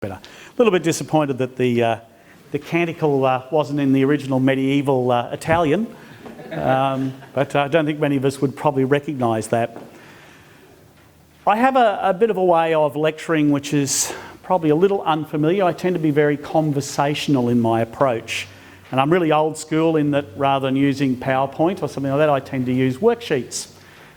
Better. A little bit disappointed that the canticle wasn't in the original medieval Italian, but I don't think many of us would probably recognise that. I have a bit of a way of lecturing which is probably a little unfamiliar. I tend to be very conversational in my approach, and I'm really old school in that rather than using PowerPoint or something like that, I tend to use worksheets.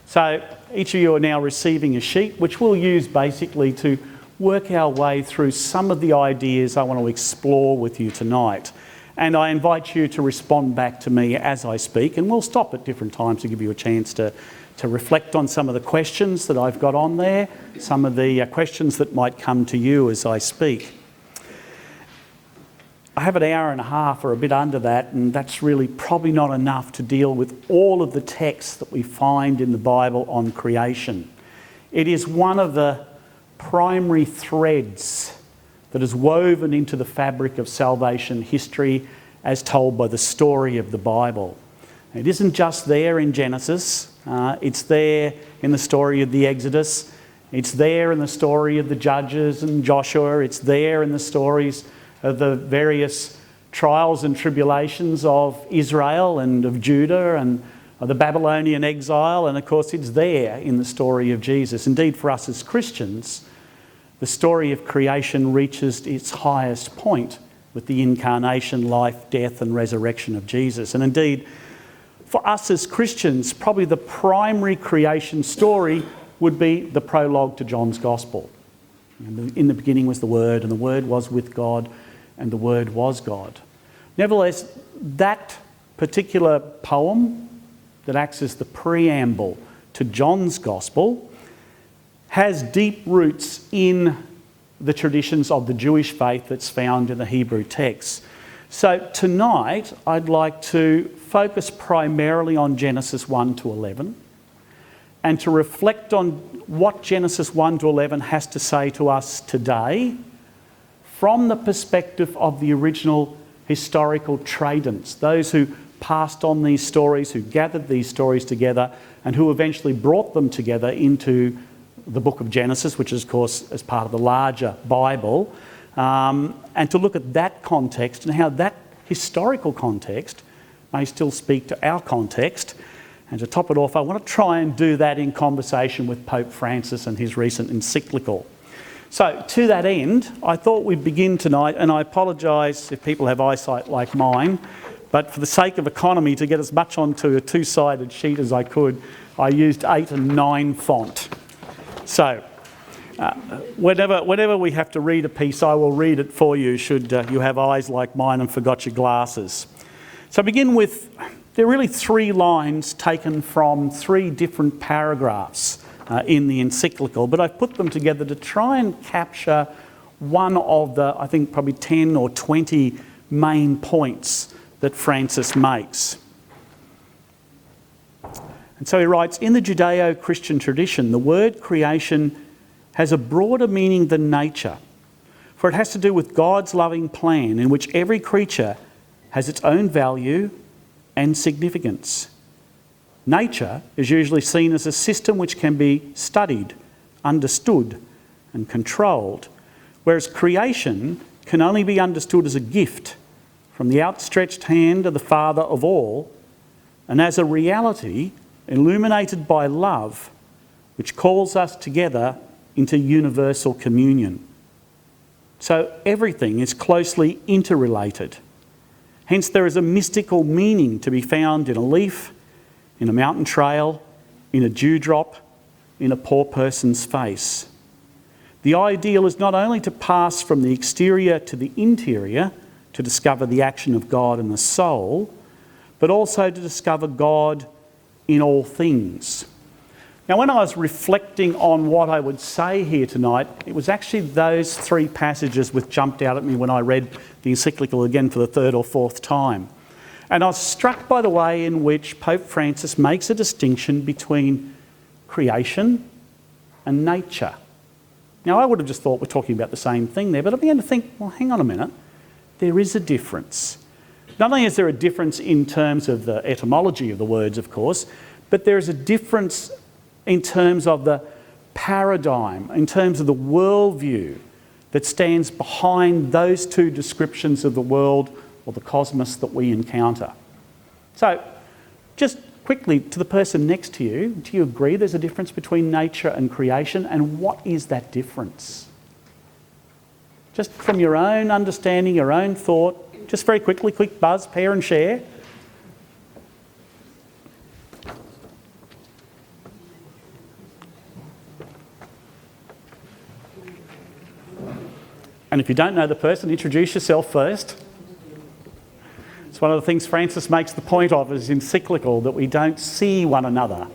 So each of you are now receiving a sheet which we'll use basically to work our way through some of the ideas I want to explore with you tonight. And I invite you to respond back to me as I speak, and we'll stop at different times to give you a chance to reflect on some of the questions that I've got on there, some of the questions that might come to you as I speak. I have an hour and a half or a bit under that, and that's really probably not enough to deal with all of the texts that we find in the Bible on creation. It is one of the primary threads that is woven into the fabric of salvation history as told by the story of the Bible. It isn't just there in Genesis, it's there in the story of the Exodus, it's there in the story of the Judges and Joshua, it's there in the stories of the various trials and tribulations of Israel and of Judah and of the Babylonian exile, and of course it's there in the story of Jesus. Indeed, for us as Christians, the story of creation reaches its highest point with the incarnation, life, death and resurrection of Jesus. And indeed, for us as Christians, probably the primary creation story would be the prologue to John's Gospel. In the beginning was the Word, and the Word was with God, and the Word was God. Nevertheless, that particular poem that acts as the preamble to John's Gospel has deep roots in the traditions of the Jewish faith that's found in the Hebrew text. So tonight I'd like to focus primarily on Genesis 1 to 11 and to reflect on what Genesis 1 to 11 has to say to us today from the perspective of the original historical tradents, those who passed on these stories, who gathered these stories together and who eventually brought them together into the book of Genesis, which is, of course, as part of the larger Bible, and to look at that context and how that historical context may still speak to our context. And to top it off, I want to try and do that in conversation with Pope Francis and his recent encyclical. So, to that end, I thought we'd begin tonight, and I apologise if people have eyesight like mine, but for the sake of economy, to get as much onto a two-sided sheet as I could, I used 8 and 9 font. So, whenever we have to read a piece, I will read it for you should you have eyes like mine and forgot your glasses. So I begin with, there are really 3 lines taken from 3 different paragraphs in the encyclical, but I've put them together to try and capture one of the, I think, probably 10 or 20 main points that Francis makes. And so he writes, in the Judeo-Christian tradition, the word creation has a broader meaning than nature, for it has to do with God's loving plan in which every creature has its own value and significance. Nature is usually seen as a system which can be studied, understood and controlled, whereas creation can only be understood as a gift from the outstretched hand of the Father of all, and as a reality illuminated by love, which calls us together into universal communion. So everything is closely interrelated. Hence there is a mystical meaning to be found in a leaf, in a mountain trail, in a dewdrop, in a poor person's face. The ideal is not only to pass from the exterior to the interior to discover the action of God in the soul, but also to discover God in all things. Now, when I was reflecting on what I would say here tonight, it was actually those 3 passages which jumped out at me when I read the encyclical again for the 3rd or 4th time. And I was struck by the way in which Pope Francis makes a distinction between creation and nature. Now, I would have just thought we're talking about the same thing there, but I began to think, well, hang on a minute, there is a difference. Not only is there a difference in terms of the etymology of the words, of course, but there is a difference in terms of the paradigm, in terms of the worldview that stands behind those two descriptions of the world or the cosmos that we encounter. So, just quickly to the person next to you, do you agree there's a difference between nature and creation? And what is that difference? Just from your own understanding, your own thought, just very quickly, quick buzz, pair and share. And if you don't know the person, introduce yourself first. It's one of the things Francis makes the point of as encyclical, that we don't see one another.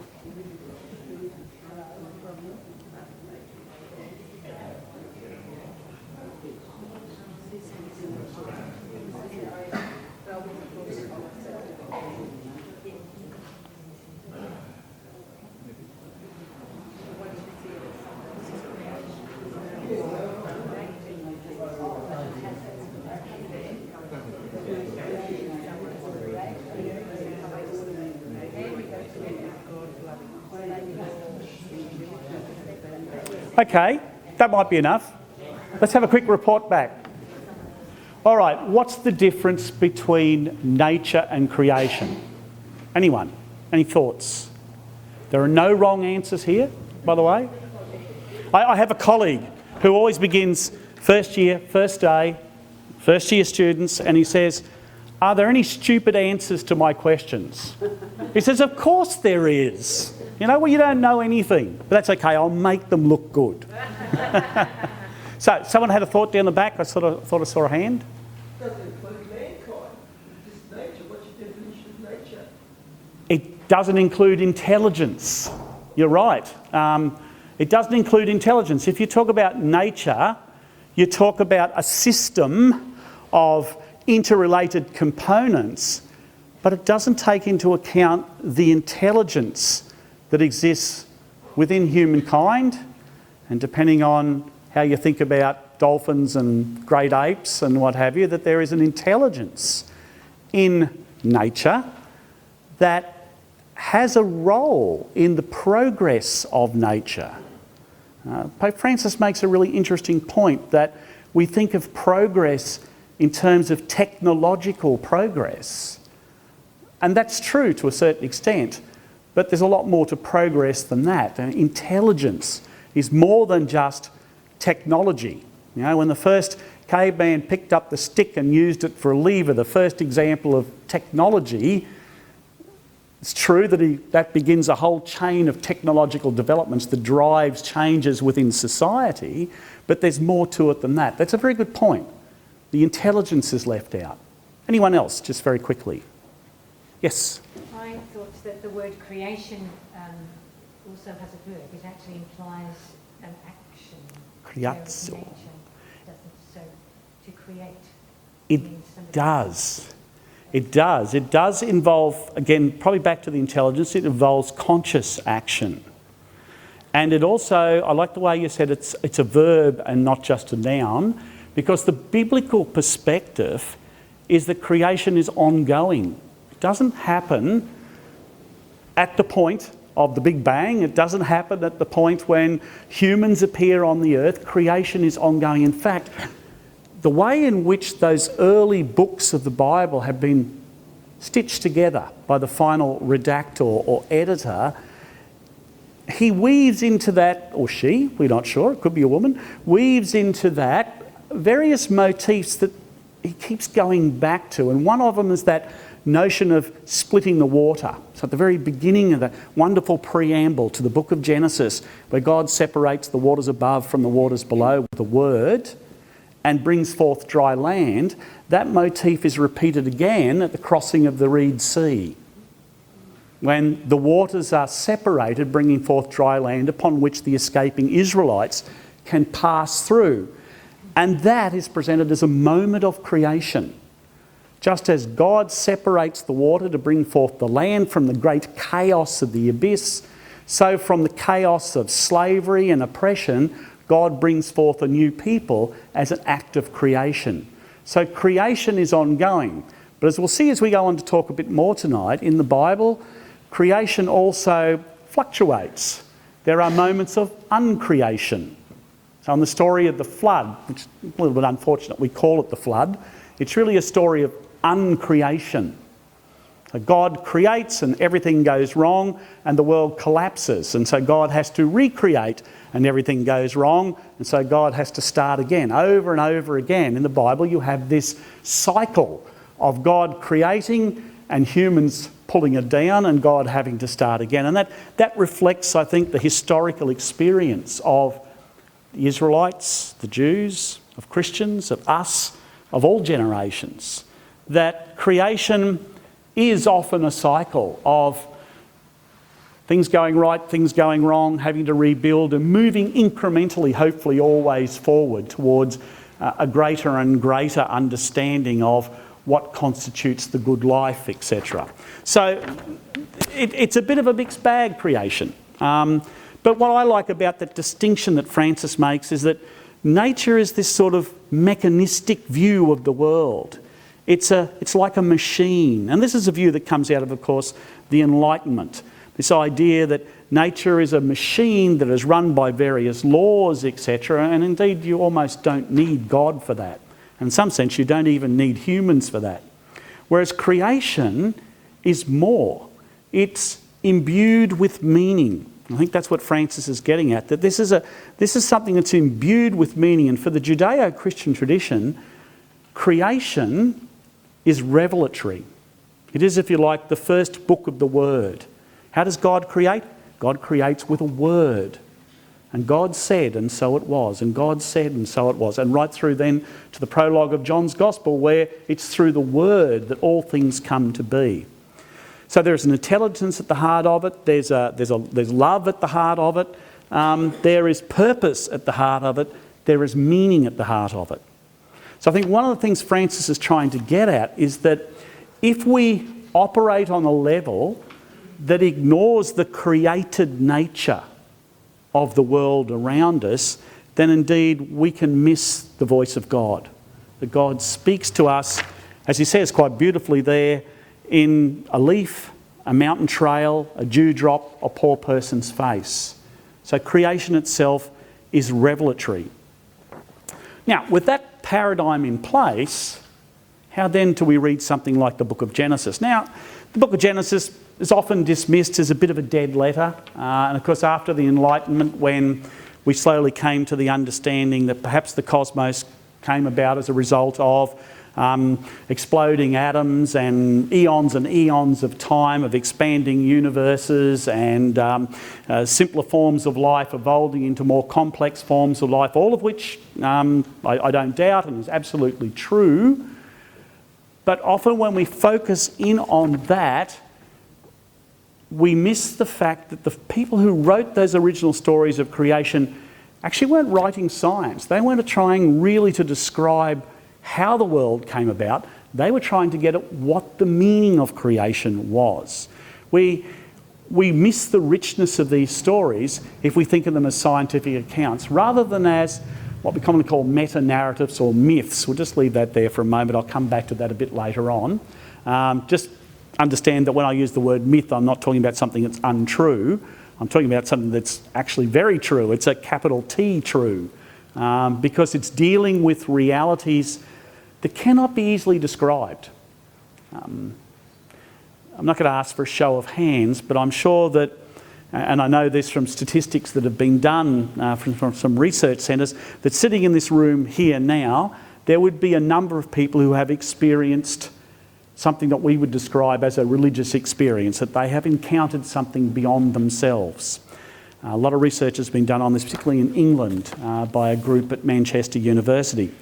Okay, that might be enough. Let's have a quick report back. All right, what's the difference between nature and creation? Anyone? Any thoughts? There are no wrong answers here, by the way. I have a colleague who always begins first year, first day, first year students, and he says, "Are there any stupid answers to my questions?" He says, "Of course there is. You know, well, you don't know anything, but that's okay, I'll make them look good." So, someone had a thought down the back. I thought I saw a hand. Doesn't include mankind. Just nature. What's your definition of nature? It doesn't include intelligence. You're right. It doesn't include intelligence. If you talk about nature, you talk about a system of interrelated components, but it doesn't take into account the intelligence that exists within humankind, and depending on how you think about dolphins and great apes and what have you, that there is an intelligence in nature that has a role in the progress of nature. Pope Francis makes a really interesting point that we think of progress in terms of technological progress, and that's true to a certain extent. But there's a lot more to progress than that. And intelligence is more than just technology. You know, when the first caveman picked up the stick and used it for a lever, the first example of technology, it's true that that begins a whole chain of technological developments that drives changes within society, but there's more to it than that. That's a very good point. The intelligence is left out. Anyone else, just very quickly? Yes? I thought that the word creation also has a verb. It actually implies an action. Creatio. So to create. It does. It does. It does involve, again, probably back to the intelligence, it involves conscious action. And it also, I like the way you said it's a verb and not just a noun, because the biblical perspective is that creation is ongoing. It doesn't happen at the point of the Big Bang. It doesn't happen at the point when humans appear on the earth. Creation is ongoing. In fact, the way in which those early books of the Bible have been stitched together by the final redactor or editor, he weaves into that, or she, we're not sure, it could be a woman, weaves into that various motifs that he keeps going back to. And one of them is that notion of splitting the water. So at the very beginning of the wonderful preamble to the book of Genesis, where God separates the waters above from the waters below with the word and brings forth dry land, that motif is repeated again at the crossing of the Red Sea, when the waters are separated, bringing forth dry land upon which the escaping Israelites can pass through. And that is presented as a moment of creation. Just as God separates the water to bring forth the land from the great chaos of the abyss, so from the chaos of slavery and oppression, God brings forth a new people as an act of creation. So creation is ongoing. But as we'll see as we go on to talk a bit more tonight, in the Bible, creation also fluctuates. There are moments of uncreation. So in the story of the flood, which is a little bit unfortunate we call it the flood, it's really a story of uncreation. So God creates and everything goes wrong and the world collapses, and so God has to recreate and everything goes wrong, and so God has to start again. Over and over again in the Bible you have this cycle of God creating and humans pulling it down and God having to start again. And that reflects, I think, the historical experience of the Israelites, the Jews, of Christians, of us, of all generations. That creation is often a cycle of things going right, things going wrong, having to rebuild and moving incrementally, hopefully always forward towards a greater and greater understanding of what constitutes the good life, etc. So it's a bit of a mixed bag, creation. But what I like about that distinction that Francis makes is that nature is this sort of mechanistic view of the world. It's like a machine. And this is a view that comes out of course, the Enlightenment. This idea that nature is a machine that is run by various laws, etc. And indeed, you almost don't need God for that. In some sense, you don't even need humans for that. Whereas creation is more. It's imbued with meaning. I think that's what Francis is getting at, that this is something that's imbued with meaning. And for the Judeo-Christian tradition, creation is revelatory. It is, if you like, the first book of the Word. How does God create? God creates with a word. And God said, and so it was. And God said, and so it was. And right through then to the prologue of John's Gospel, where it's through the word that all things come to be. So there's an intelligence at the heart of it. There's love at the heart of it. There is purpose at the heart of it. There is meaning at the heart of it. So I think one of the things Francis is trying to get at is that if we operate on a level that ignores the created nature of the world around us, then indeed we can miss the voice of God. That God speaks to us, as he says quite beautifully there, in a leaf, a mountain trail, a dewdrop, a poor person's face. So creation itself is revelatory. Now, with that paradigm in place, how then do we read something like the book of Genesis? Now, the book of Genesis is often dismissed as a bit of a dead letter. And of course, after the Enlightenment, when we slowly came to the understanding that perhaps the cosmos came about as a result of exploding atoms and eons of time of expanding universes and simpler forms of life evolving into more complex forms of life, all of which I don't doubt and is absolutely true. But often when we focus in on that, we miss the fact that the people who wrote those original stories of creation actually weren't writing science. They weren't trying really to describe how the world came about. They were trying to get at what the meaning of creation was. We miss the richness of these stories if we think of them as scientific accounts, rather than as what we commonly call meta-narratives or myths. We'll just leave that there for a moment. I'll come back to that a bit later on. Just understand that when I use the word myth, I'm not talking about something that's untrue. I'm talking about something that's actually very true. It's a capital T true, because it's dealing with realities that cannot be easily described. I'm not going to ask for a show of hands, but I'm sure that, and I know this from statistics that have been done from some research centres, that sitting in this room here now, there would be a number of people who have experienced something that we would describe as a religious experience, that they have encountered something beyond themselves. A lot of research has been done on this, particularly in England, by a group at Manchester University.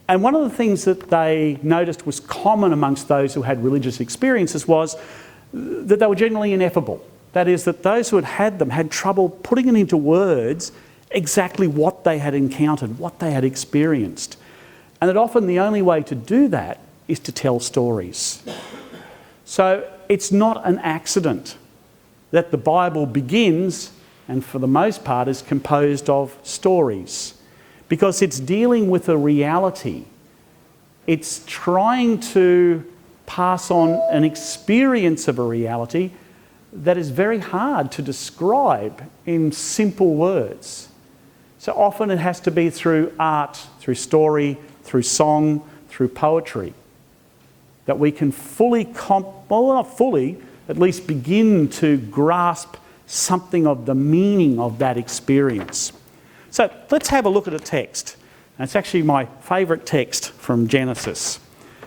And one of the things that they noticed was common amongst those who had religious experiences was that they were generally ineffable. That is, that those who had had them had trouble putting it into words exactly what they had encountered, what they had experienced. And that often the only way to do that is to tell stories. So it's not an accident that the Bible begins, and for the most part is composed of stories, because it's dealing with a reality. It's trying to pass on an experience of a reality that is very hard to describe in simple words. So often it has to be through art, through story, through song, through poetry, that we can fully, well, not fully, at least begin to grasp something of the meaning of that experience. So let's have a look at a text. And it's actually my favourite text from Genesis.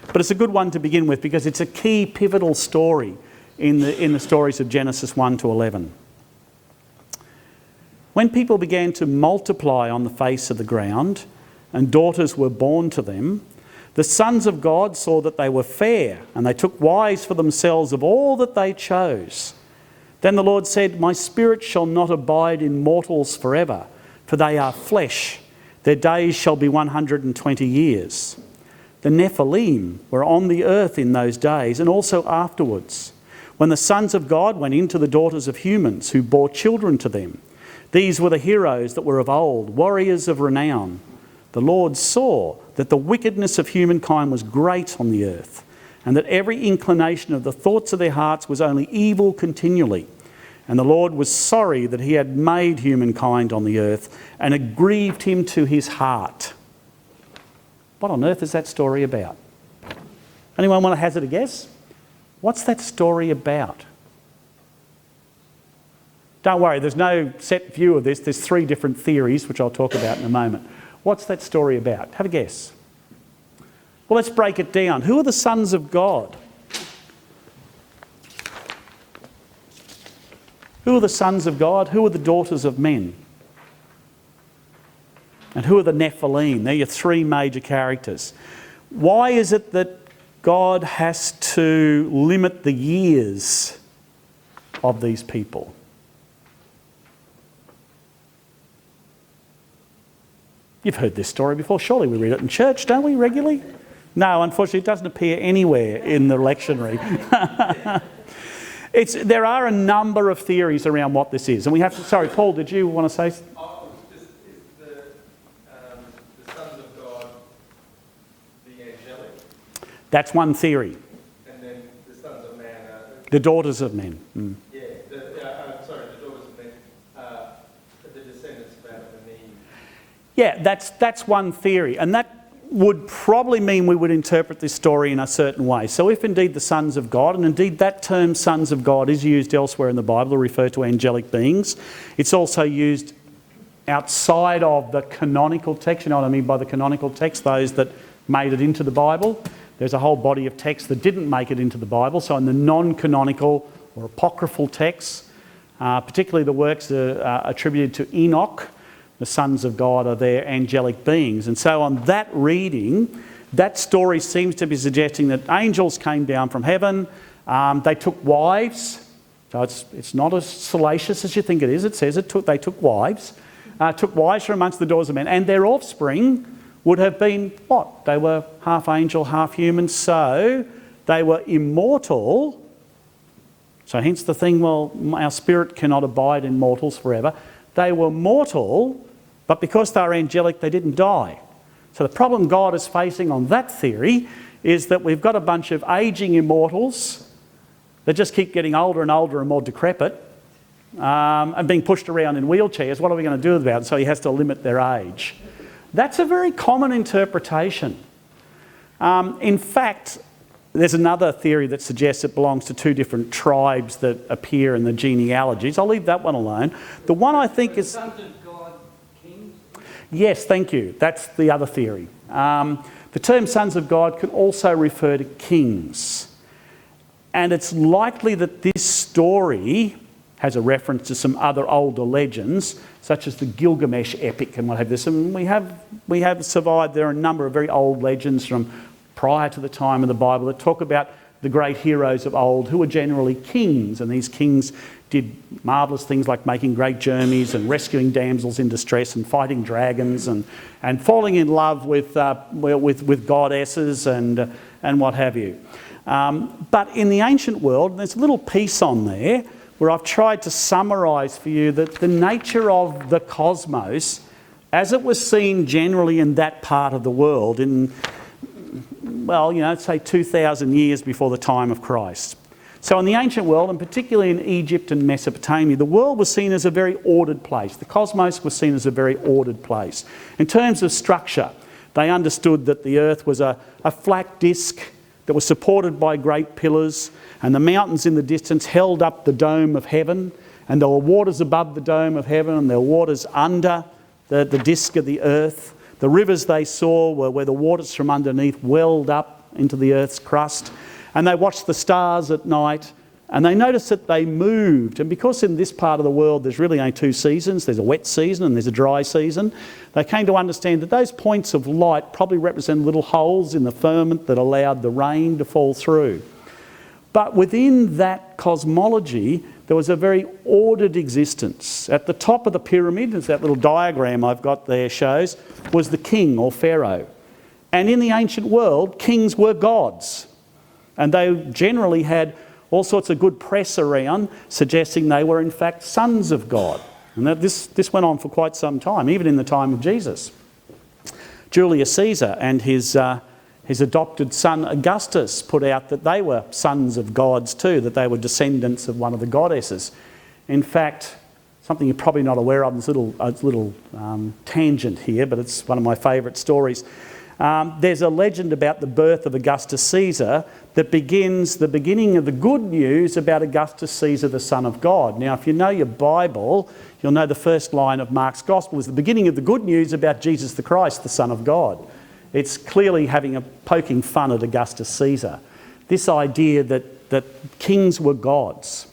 But it's a good one to begin with because it's a key pivotal story in the stories of Genesis 1 to 11. When people began to multiply on the face of the ground and daughters were born to them, the sons of God saw that they were fair, and they took wives for themselves of all that they chose. Then the Lord said, "My spirit shall not abide in mortals forever, for they are flesh. Their days shall be 120 years. The Nephilim were on the earth in those days, and also afterwards, when the sons of God went into the daughters of humans, who bore children to them. These were the heroes that were of old, warriors of renown. The Lord saw that the wickedness of humankind was great on the earth, and that every inclination of the thoughts of their hearts was only evil continually. And the Lord was sorry that he had made humankind on the earth, and it grieved him to his heart." What on earth is that story about? Anyone want to hazard a guess? What's that story about? Don't worry, there's no set view of this. There's 3 different theories, which I'll talk about in a moment. What's that story about? Have a guess. Well, let's break it down. Who are the sons of God? Who are the sons of God? Who are the daughters of men? And who are the Nephilim? They're your 3 major characters. Why is it that God has to limit the years of these people? You've heard this story before. Surely we read it in church, don't we, regularly? No, unfortunately, it doesn't appear anywhere in the lectionary. There are a number of theories around what this is. And we have to... Sorry, Paul, did you want to say... Is the sons of God the angelic? That's one theory. And then the sons of man are... The daughters of men. Yeah, the daughters of men are the descendants of Adam and Eve. Yeah, that's one theory. And that would probably mean we would interpret this story in a certain way. So if indeed the sons of God, and indeed that term sons of God is used elsewhere in the Bible to refer to angelic beings, it's also used outside of the canonical text. You know what I mean by the canonical text? Those that made it into the Bible. There's a whole body of text that didn't make it into the Bible. So in the non-canonical or apocryphal texts, particularly the works attributed to Enoch, the sons of God are their angelic beings. And so on that reading, that story seems to be suggesting that angels came down from heaven, they took wives. So it's not as salacious as you think it is. It says they took wives from amongst the daughters of men, and their offspring would have been what? They were half angel, half human, so they were immortal. So hence the thing, well, our spirit cannot abide in mortals forever. They were mortal, but because they were angelic, they didn't die. So the problem God is facing on that theory is that we've got a bunch of ageing immortals that just keep getting older and older and more decrepit and being pushed around in wheelchairs. What are we going to do about it? So he has to limit their age. That's a very common interpretation. In fact, there's another theory that suggests it belongs to 2 different tribes that appear in the genealogies. I'll leave that one alone. The one I think is... Sons of God, kings? Yes, thank you. That's the other theory. The term sons of God can also refer to kings. And it's likely that this story has a reference to some other older legends, such as the Gilgamesh epic and what have you. And we have survived. There are a number of very old legends from prior to the time of the Bible that talk about the great heroes of old who were generally kings, and these kings did marvellous things like making great journeys and rescuing damsels in distress and fighting dragons and falling in love with goddesses and what have you. But in the ancient world, there's a little piece on there where I've tried to summarise for you that the nature of the cosmos, as it was seen generally in that part of the world in, well, say 2,000 years before the time of Christ. So in the ancient world, and particularly in Egypt and Mesopotamia, the world was seen as a very ordered place. The cosmos was seen as a very ordered place. In terms of structure, they understood that the earth was a flat disk that was supported by great pillars, and the mountains in the distance held up the dome of heaven, and there were waters above the dome of heaven, and there were waters under the disk of the earth. The rivers they saw were where the waters from underneath welled up into the earth's crust. And they watched the stars at night, and they noticed that they moved. And because in this part of the world there's really only two seasons, there's a wet season and there's a dry season, they came to understand that those points of light probably represent little holes in the firmament that allowed the rain to fall through. But within that cosmology, there was a very ordered existence. At the top of the pyramid, as that little diagram I've got there shows, was the king or pharaoh. And in the ancient world, kings were gods. And they generally had all sorts of good press around suggesting they were in fact sons of God. And this went on for quite some time, even in the time of Jesus. Julius Caesar and his adopted son Augustus put out that they were sons of gods too, that they were descendants of one of the goddesses. In fact, something you're probably not aware of, this little tangent here, but it's one of my favourite stories. There's a legend about the birth of Augustus Caesar that begins the beginning of the good news about Augustus Caesar, the Son of God. Now, if you know your Bible, you'll know the first line of Mark's Gospel is the beginning of the good news about Jesus the Christ, the Son of God. It's clearly poking fun at Augustus Caesar. This idea that kings were gods.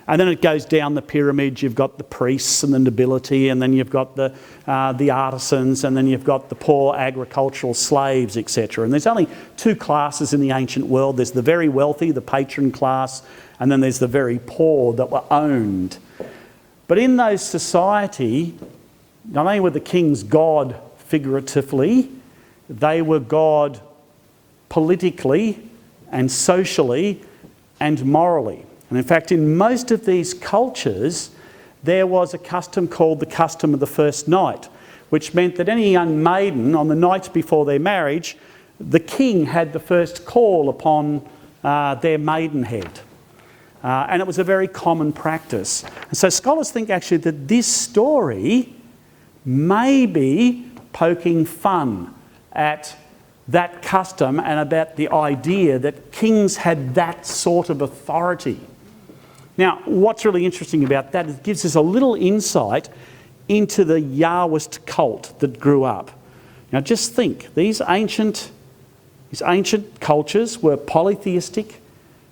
And then it goes down the pyramid. You've got the priests and the nobility, and then you've got the artisans, and then you've got the poor agricultural slaves, etc. And there's only two classes in the ancient world. There's the very wealthy, the patron class, and then there's the very poor that were owned. But in those society, not only were the kings God figuratively, they were God politically and socially and morally. And in fact, in most of these cultures, there was a custom called the custom of the first night, which meant that any young maiden, on the night before their marriage, the king had the first call upon their maidenhead. And it was a very common practice. And so scholars think actually that this story may be poking fun at that custom and about the idea that kings had that sort of authority. Now, what's really interesting about that is it gives us a little insight into the Yahwist cult that grew up. Now, just think, these ancient cultures were polytheistic.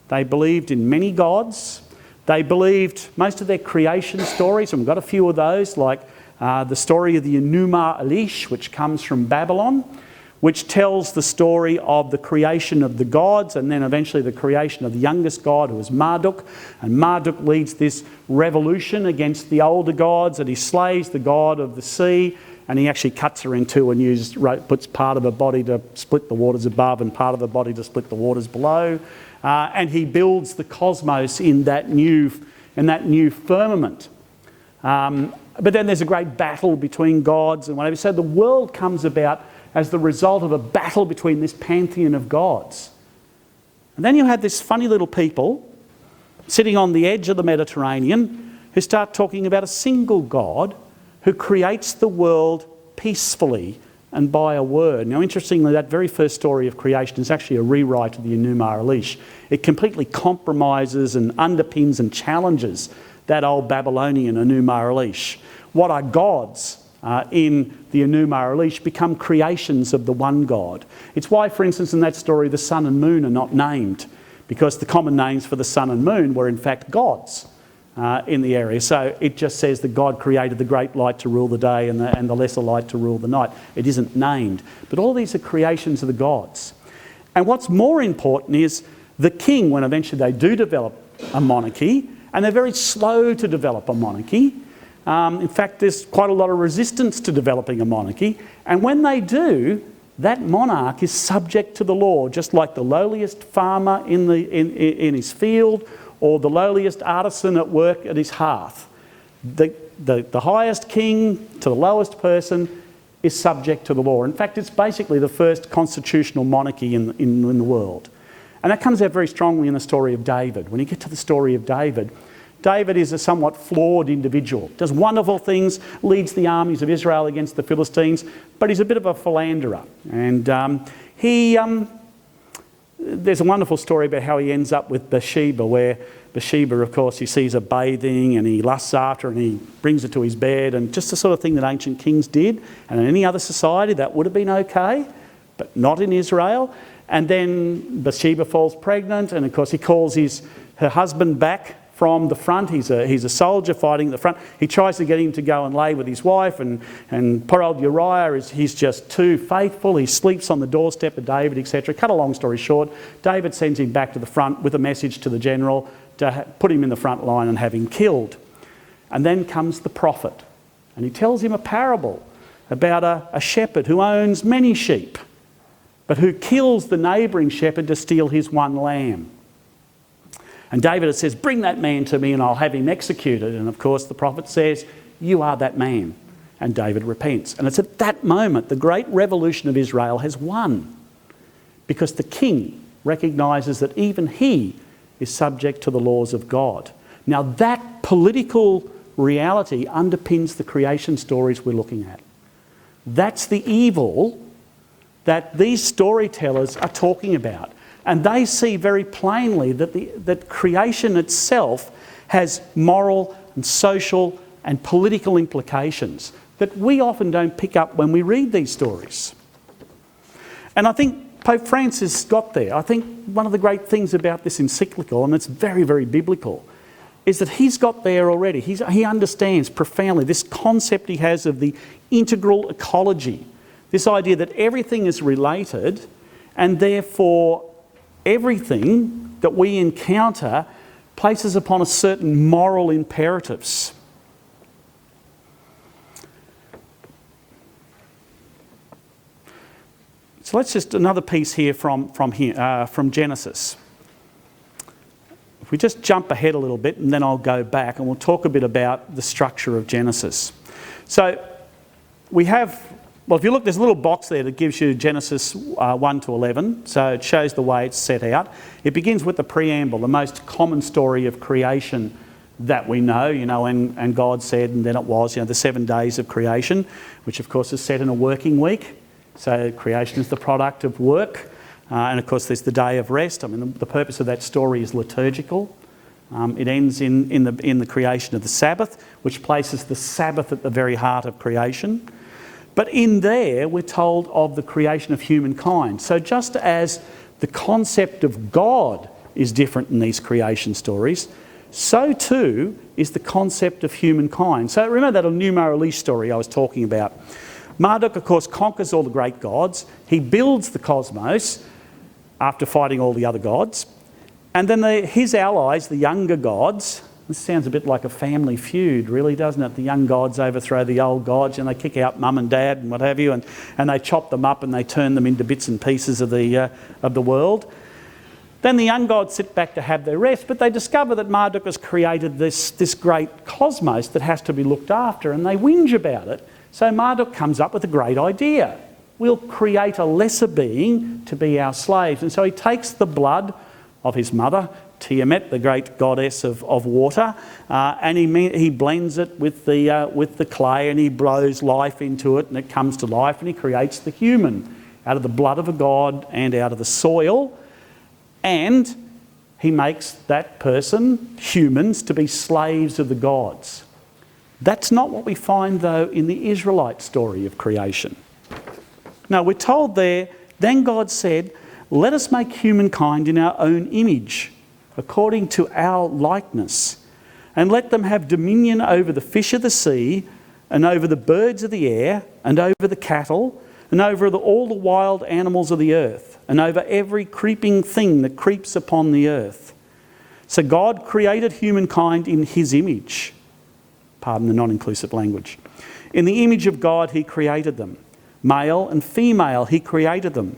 They believed in many gods. They believed most of their creation stories, and we've got a few of those, like the story of the Enuma Elish, which comes from Babylon, which tells the story of the creation of the gods and then eventually the creation of the youngest god, who was Marduk. And Marduk leads this revolution against the older gods, and he slays the god of the sea, and he actually cuts her in two and puts part of her body to split the waters above and part of her body to split the waters below. And he builds the cosmos in that new firmament. But then there's a great battle between gods and whatever. So the world comes about as the result of a battle between this pantheon of gods. And then you have this funny little people sitting on the edge of the Mediterranean who start talking about a single God who creates the world peacefully and by a word. Now, interestingly, that very first story of creation is actually a rewrite of the Enuma Elish. It completely compromises and underpins and challenges that old Babylonian Enuma Elish. What are gods in the Enuma Elish become creations of the one God. It's why, for instance, in that story, the sun and moon are not named, because the common names for the sun and moon were in fact gods in the area. So it just says that God created the great light to rule the day and the lesser light to rule the night. It isn't named. But all these are creations of the gods. And what's more important is the king, when eventually they do develop a monarchy, and they're very slow to develop a monarchy. In fact, there's quite a lot of resistance to developing a monarchy. And when they do, that monarch is subject to the law, just like the lowliest farmer in his field or the lowliest artisan at work at his hearth. The highest king to the lowest person is subject to the law. In fact, it's basically the first constitutional monarchy in the world. And that comes out very strongly in the story of David. When you get to the story of David, David is a somewhat flawed individual, does wonderful things, leads the armies of Israel against the Philistines, but he's a bit of a philanderer. And there's a wonderful story about how he ends up with Bathsheba, where Bathsheba, of course, he sees her bathing and he lusts after her and he brings her to his bed, and just the sort of thing that ancient kings did. And in any other society that would have been okay, but not in Israel. And then Bathsheba falls pregnant, and of course he calls her husband back from the front. He's a soldier fighting at the front. He tries to get him to go and lay with his wife, and poor old Uriah, he's just too faithful. He sleeps on the doorstep of David, etc. Cut a long story short, David sends him back to the front with a message to the general to put him in the front line and have him killed. And then comes the prophet, and he tells him a parable about a shepherd who owns many sheep, but who kills the neighbouring shepherd to steal his one lamb. And David says, bring that man to me and I'll have him executed. And of course the prophet says, you are that man. And David repents. And it's at that moment the great revolution of Israel has won, because the king recognises that even he is subject to the laws of God. Now that political reality underpins the creation stories we're looking at. That's the evil that these storytellers are talking about. And they see very plainly that creation itself has moral and social and political implications that we often don't pick up when we read these stories. And I think Pope Francis got there. I think one of the great things about this encyclical, and it's very, very biblical, is that he's got there already. He understands profoundly this concept he has of the integral ecology, this idea that everything is related, and therefore everything that we encounter places upon us certain moral imperatives. So let's just another piece here from Genesis. If we just jump ahead a little bit, and then I'll go back and we'll talk a bit about the structure of Genesis. So we have, well, if you look, there's a little box there that gives you Genesis 1 to 11. So it shows the way it's set out. It begins with the preamble, the most common story of creation that we know, and God said, and then it was, the 7 days of creation, which of course is set in a working week. So creation is the product of work. And of course there's the day of rest. I mean, the purpose of that story is liturgical. It ends in the creation of the Sabbath, which places the Sabbath at the very heart of creation. But in there, we're told of the creation of humankind. So just as the concept of God is different in these creation stories, so too is the concept of humankind. So remember that Enuma Elish story I was talking about. Marduk, of course, conquers all the great gods. He builds the cosmos after fighting all the other gods. And then his allies, the younger gods, this sounds a bit like a family feud, really, doesn't it? The young gods overthrow the old gods and they kick out mum and dad and what have you, and they chop them up and they turn them into bits and pieces of the world. Then the young gods sit back to have their rest, but they discover that Marduk has created this great cosmos that has to be looked after, and they whinge about it. So Marduk comes up with a great idea. We'll create a lesser being to be our slaves. And so he takes the blood of his mother, Tiamat, the great goddess of water, and he blends it with the clay, and he blows life into it, and it comes to life, and he creates the human out of the blood of a god and out of the soil. And he makes that person, humans, to be slaves of the gods. That's not what we find, though, in the Israelite story of creation. No, we're told there, then God said, let us make humankind in our own image, according to our likeness, and let them have dominion over the fish of the sea, and over the birds of the air, and over the cattle, and over all the wild animals of the earth, and over every creeping thing that creeps upon the earth. So God created humankind in his image. Pardon the non-inclusive language. In the image of God he created them. Male and female he created them.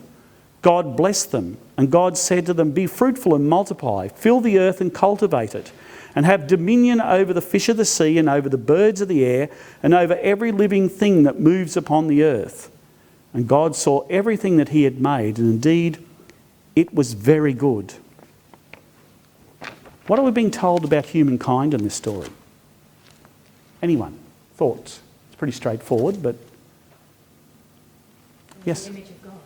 God blessed them, and God said to them, be fruitful and multiply, fill the earth and cultivate it, and have dominion over the fish of the sea, and over the birds of the air, and over every living thing that moves upon the earth. And God saw everything that he had made, and indeed it was very good. What are we being told about humankind in this story? Anyone? Thoughts? It's pretty straightforward, but... Yes? In the image of God.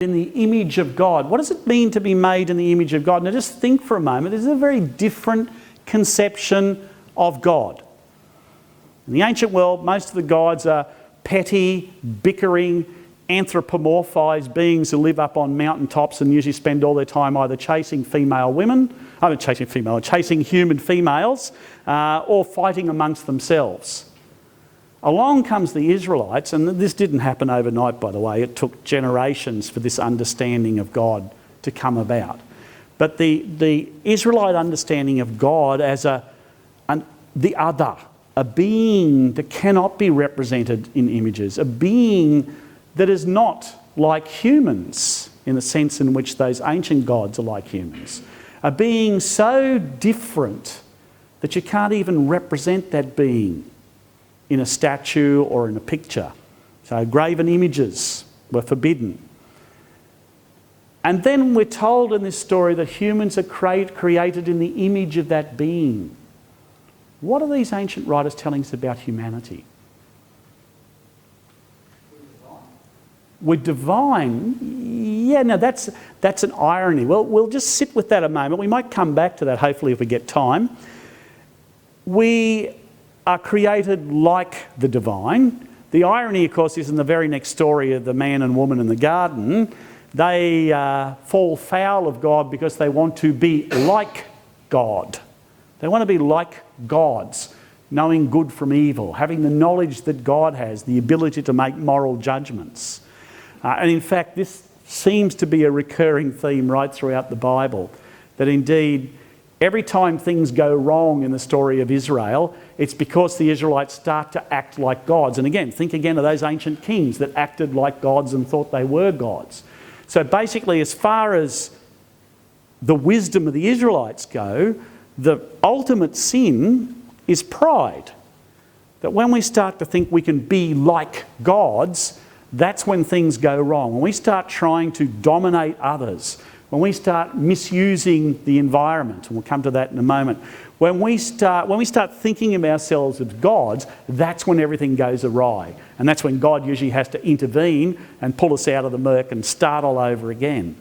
In the image of God. What does it mean to be made in the image of God? Now just think for a moment. This is a very different conception of God. In the ancient world, most of the gods are petty, bickering, anthropomorphised beings who live up on mountaintops and usually spend all their time either chasing human females or fighting amongst themselves. Along comes the Israelites, and this didn't happen overnight, by the way. It took generations for this understanding of God to come about. But the Israelite understanding of God as the other, a being that cannot be represented in images, a being that is not like humans in the sense in which those ancient gods are like humans, a being so different that you can't even represent that being in a statue or in a picture. So graven images were forbidden. And then we're told in this story that humans are created in the image of that being. What are these ancient writers telling us about humanity? We're divine. Yeah, no, that's an irony. Well, we'll just sit with that a moment. We might come back to that, hopefully, if we get time. We are created like the divine. The irony, of course, is in the very next story of the man and woman in the garden. They fall foul of God because they want to be like God. They want to be like gods, knowing good from evil, having the knowledge that God has, the ability to make moral judgments. And in fact, this seems to be a recurring theme right throughout the Bible, that indeed every time things go wrong in the story of Israel, it's because the Israelites start to act like gods. And again, think again of those ancient kings that acted like gods and thought they were gods. So basically, as far as the wisdom of the Israelites go, the ultimate sin is pride. That when we start to think we can be like gods, that's when things go wrong. When we start trying to dominate others, when we start misusing the environment, and we'll come to that in a moment, when we start thinking of ourselves as gods, that's when everything goes awry. And that's when God usually has to intervene and pull us out of the murk and start all over again,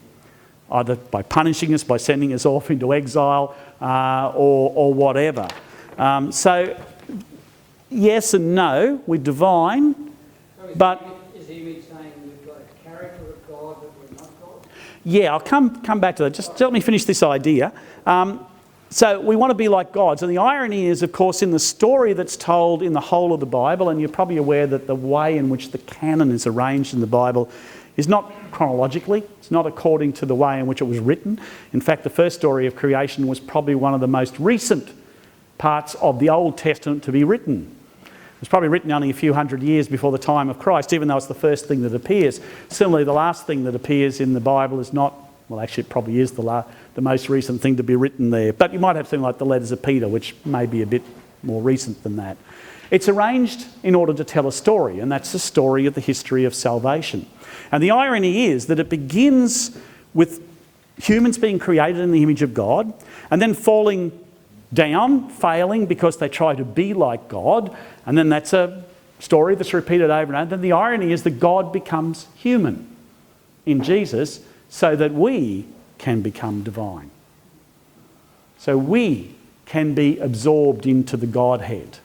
either by punishing us, by sending us off into exile, or whatever. So, yes and no, we're divine, but... Is the image saying we've got a character of God that we're not God? Yeah, I'll come back to that. Just let me finish this idea. So we want to be like gods. And the irony is, of course, in the story that's told in the whole of the Bible, and you're probably aware that the way in which the canon is arranged in the Bible is not chronologically. It's not according to the way in which it was written. In fact, the first story of creation was probably one of the most recent parts of the Old Testament to be written. It was probably written only a few hundred years before the time of Christ, even though it's the first thing that appears. Similarly, the last thing that appears in the Bible is not, well, actually it probably is the most recent thing to be written there. But you might have something like the letters of Peter, which may be a bit more recent than that. It's arranged in order to tell a story, and that's the story of the history of salvation. And the irony is that it begins with humans being created in the image of God, and then falling down, failing because they try to be like God, and then that's a story that's repeated over and over. Then the irony is that God becomes human in Jesus so that we can become divine. So we can be absorbed into the Godhead.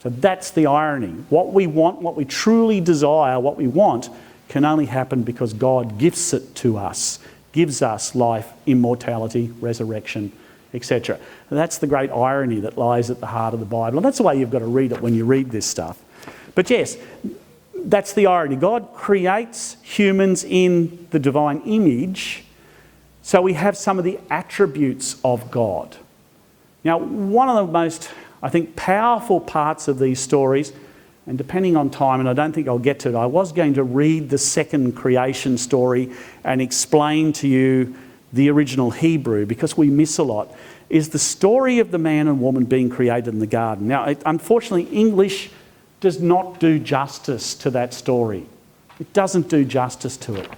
So that's the irony. What we want, what we truly desire, what we want, can only happen because God gifts it to us, gives us life, immortality, resurrection, etc. That's the great irony that lies at the heart of the Bible. And that's the way you've got to read it when you read this stuff. But yes, that's the irony. God creates humans in the divine image, so we have some of the attributes of God. Now, one of the most, I think, powerful parts of these stories, and depending on time, and I don't think I'll get to it, I was going to read the second creation story and explain to you the original Hebrew, because we miss a lot, is the story of the man and woman being created in the garden. Now, unfortunately, English does not do justice to that story. It doesn't do justice to it.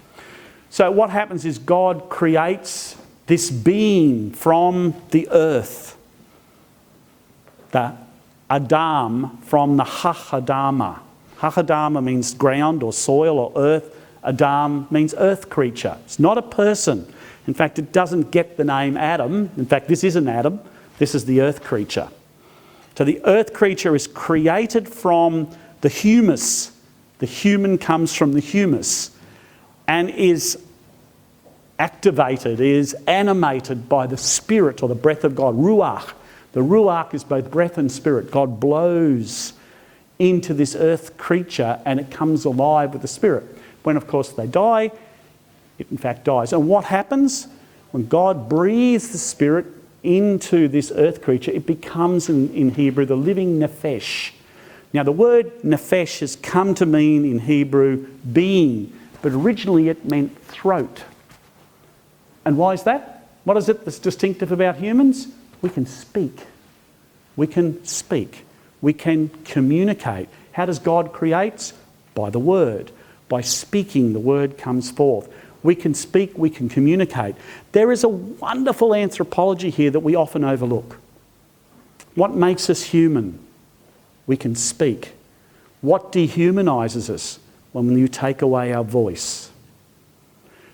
So what happens is God creates this being from the earth. The Adam from the Ha-Adama. Ha-Adama means ground or soil or earth. Adam means earth creature. It's not a person. In fact, it doesn't get the name Adam. In fact, this isn't Adam. This is the earth creature. So the earth creature is created from the humus. The human comes from the humus and is activated, is animated by the spirit or the breath of God, ruach. The ruach is both breath and spirit. God blows into this earth creature and it comes alive with the spirit. When, of course, they die, it in fact dies. And what happens? When God breathes the spirit into this earth creature, it becomes, in Hebrew, the living nephesh. Now, the word nephesh has come to mean in Hebrew being, but originally it meant throat. And why is that? What is it that's distinctive about humans? We can speak. We can speak. We can communicate. How does God create? By the word. By speaking, the word comes forth. We can speak, we can communicate. There is a wonderful anthropology here that we often overlook. What makes us human? We can speak. What dehumanises us? When you take away our voice.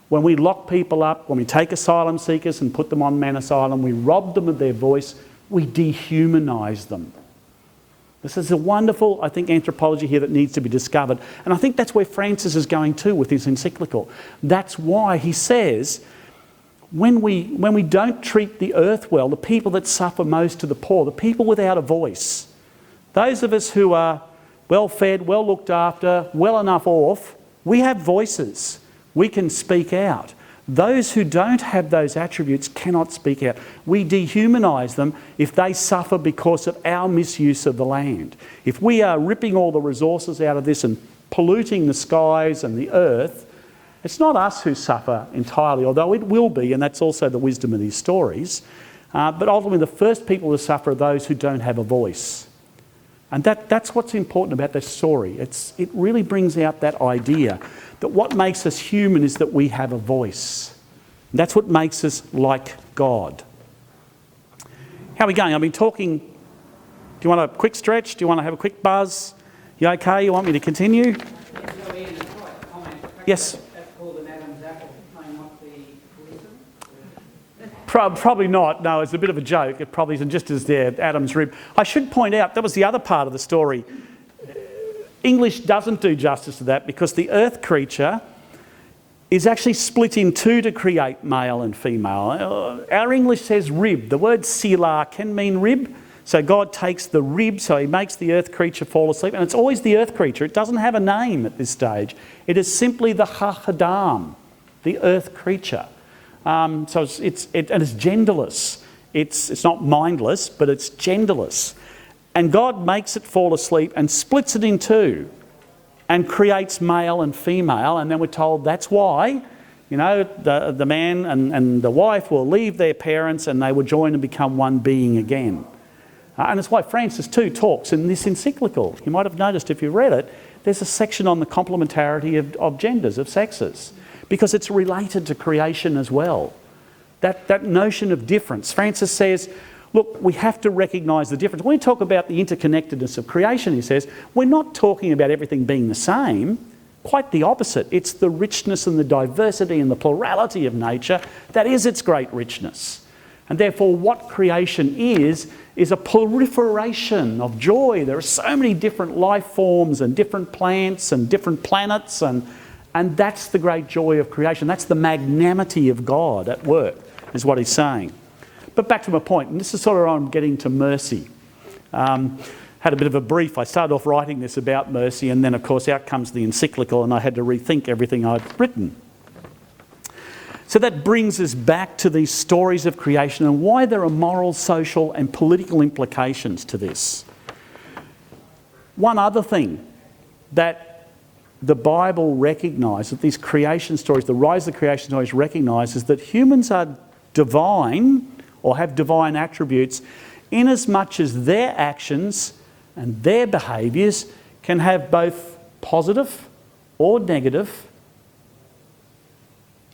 When we lock people up, when we take asylum seekers and put them on man asylum, we rob them of their voice, we dehumanise them. This is a wonderful, I think, anthropology here that needs to be discovered. And I think that's where Francis is going to with his encyclical. That's why he says, when we don't treat the earth well, the people that suffer most are the poor, the people without a voice. Those of us who are well fed, well looked after, well enough off, we have voices. We can speak out. Those who don't have those attributes cannot speak out. We dehumanise them if they suffer because of our misuse of the land. If we are ripping all the resources out of this and polluting the skies and the earth, it's not us who suffer entirely, although it will be, and that's also the wisdom of these stories. But ultimately the first people to suffer are those who don't have a voice. And that's what's important about this story. It really brings out that idea that what makes us human is that we have a voice. And that's what makes us like God. How are we going? I've been talking. Do you want a quick stretch? Do you want to have a quick buzz? You okay? You want me to continue? Yes. That's called an Adam's apple. May not be poison. Probably not. No, it's a bit of a joke. It probably isn't, just as there, Adam's rib. I should point out, that was the other part of the story. English doesn't do justice to that because the earth creature is actually split in two to create male and female. Our English says rib. The word sila can mean rib. So God takes the rib, so he makes the earth creature fall asleep. And it's always the earth creature. It doesn't have a name at this stage. It is simply the ha-Adam, the earth creature. So it's genderless. It's not mindless, but it's genderless. And God makes it fall asleep and splits it in two and creates male and female. And then we're told that's why, the man and the wife will leave their parents and they will join and become one being again. And it's why Francis too talks in this encyclical. You might have noticed if you read it, there's a section on the complementarity of genders, of sexes, because it's related to creation as well. That notion of difference. Francis says, look, we have to recognise the difference. When we talk about the interconnectedness of creation, he says, we're not talking about everything being the same. Quite the opposite. It's the richness and the diversity and the plurality of nature that is its great richness. And therefore what creation is a proliferation of joy. There are so many different life forms and different plants and different planets, and that's the great joy of creation. That's the magnanimity of God at work, is what he's saying. But back to my point, and this is sort of I'm getting to mercy. Had a bit of a brief. I started off writing this about mercy, and then of course out comes the encyclical, and I had to rethink everything I'd written. So that brings us back to these stories of creation and why there are moral, social and political implications to this. One other thing that the Bible recognises, that these creation stories, the rise of the creation stories recognises that humans are divine or have divine attributes in as much as their actions and their behaviours can have both positive or negative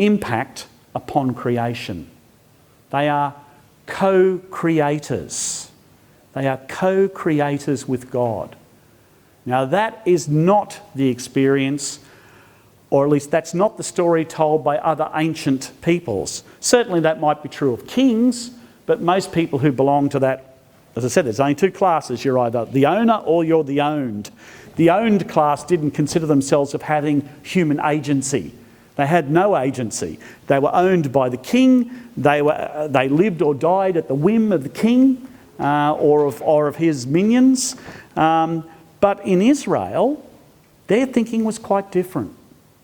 impact upon creation. They are co-creators. They are co-creators with God. Now that is not the experience, or at least that's not the story told by other ancient peoples. Certainly that might be true of kings, but most people who belong to that, as I said, there's only two classes. You're either the owner or you're the owned. The owned class didn't consider themselves of having human agency. They had no agency. They were owned by the king. They lived or died at the whim of the king or of his minions. But in Israel, their thinking was quite different.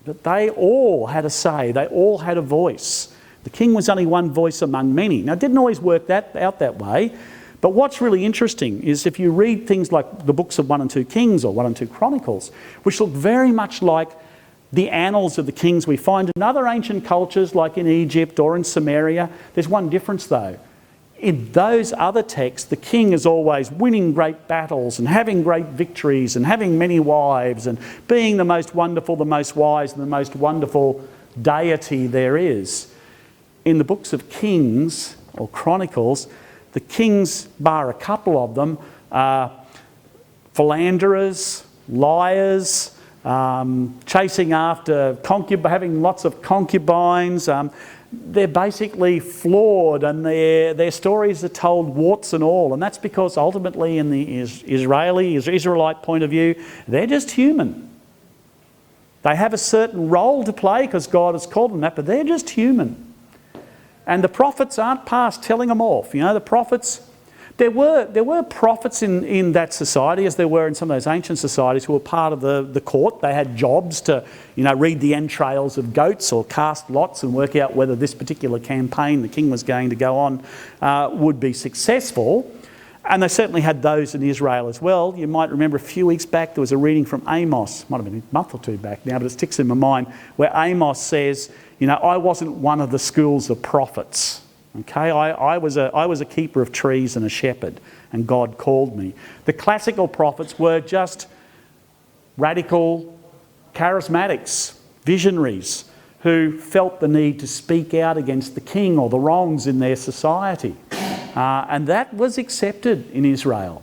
That they all had a say. They all had a voice. The king was only one voice among many. Now, it didn't always work out that way. But what's really interesting is if you read things like the books of 1 and 2 Kings or 1 and 2 Chronicles, which look very much like the annals of the kings we find in other ancient cultures like in Egypt or in Samaria. There's one difference though. In those other texts, the king is always winning great battles and having great victories and having many wives and being the most wonderful, the most wise and the most wonderful deity there is. In the books of Kings or Chronicles, the kings, bar a couple of them, are philanderers, liars, chasing after having lots of concubines. They're basically flawed, and their stories are told warts and all. And that's because ultimately in the Israelite point of view, they're just human. They have a certain role to play because God has called them that, but they're just human. And the prophets aren't past telling them off. You know, the prophets, there were prophets in that society, as there were in some of those ancient societies, who were part of the court. They had jobs to, read the entrails of goats or cast lots and work out whether this particular campaign the king was going to go on would be successful. And they certainly had those in Israel as well. You might remember a few weeks back there was a reading from Amos, might have been a month or two back now, but it sticks in my mind, where Amos says, I wasn't one of the schools of prophets. Okay, I was a keeper of trees and a shepherd, and God called me. The classical prophets were just radical charismatics, visionaries, who felt the need to speak out against the king or the wrongs in their society. And that was accepted in Israel.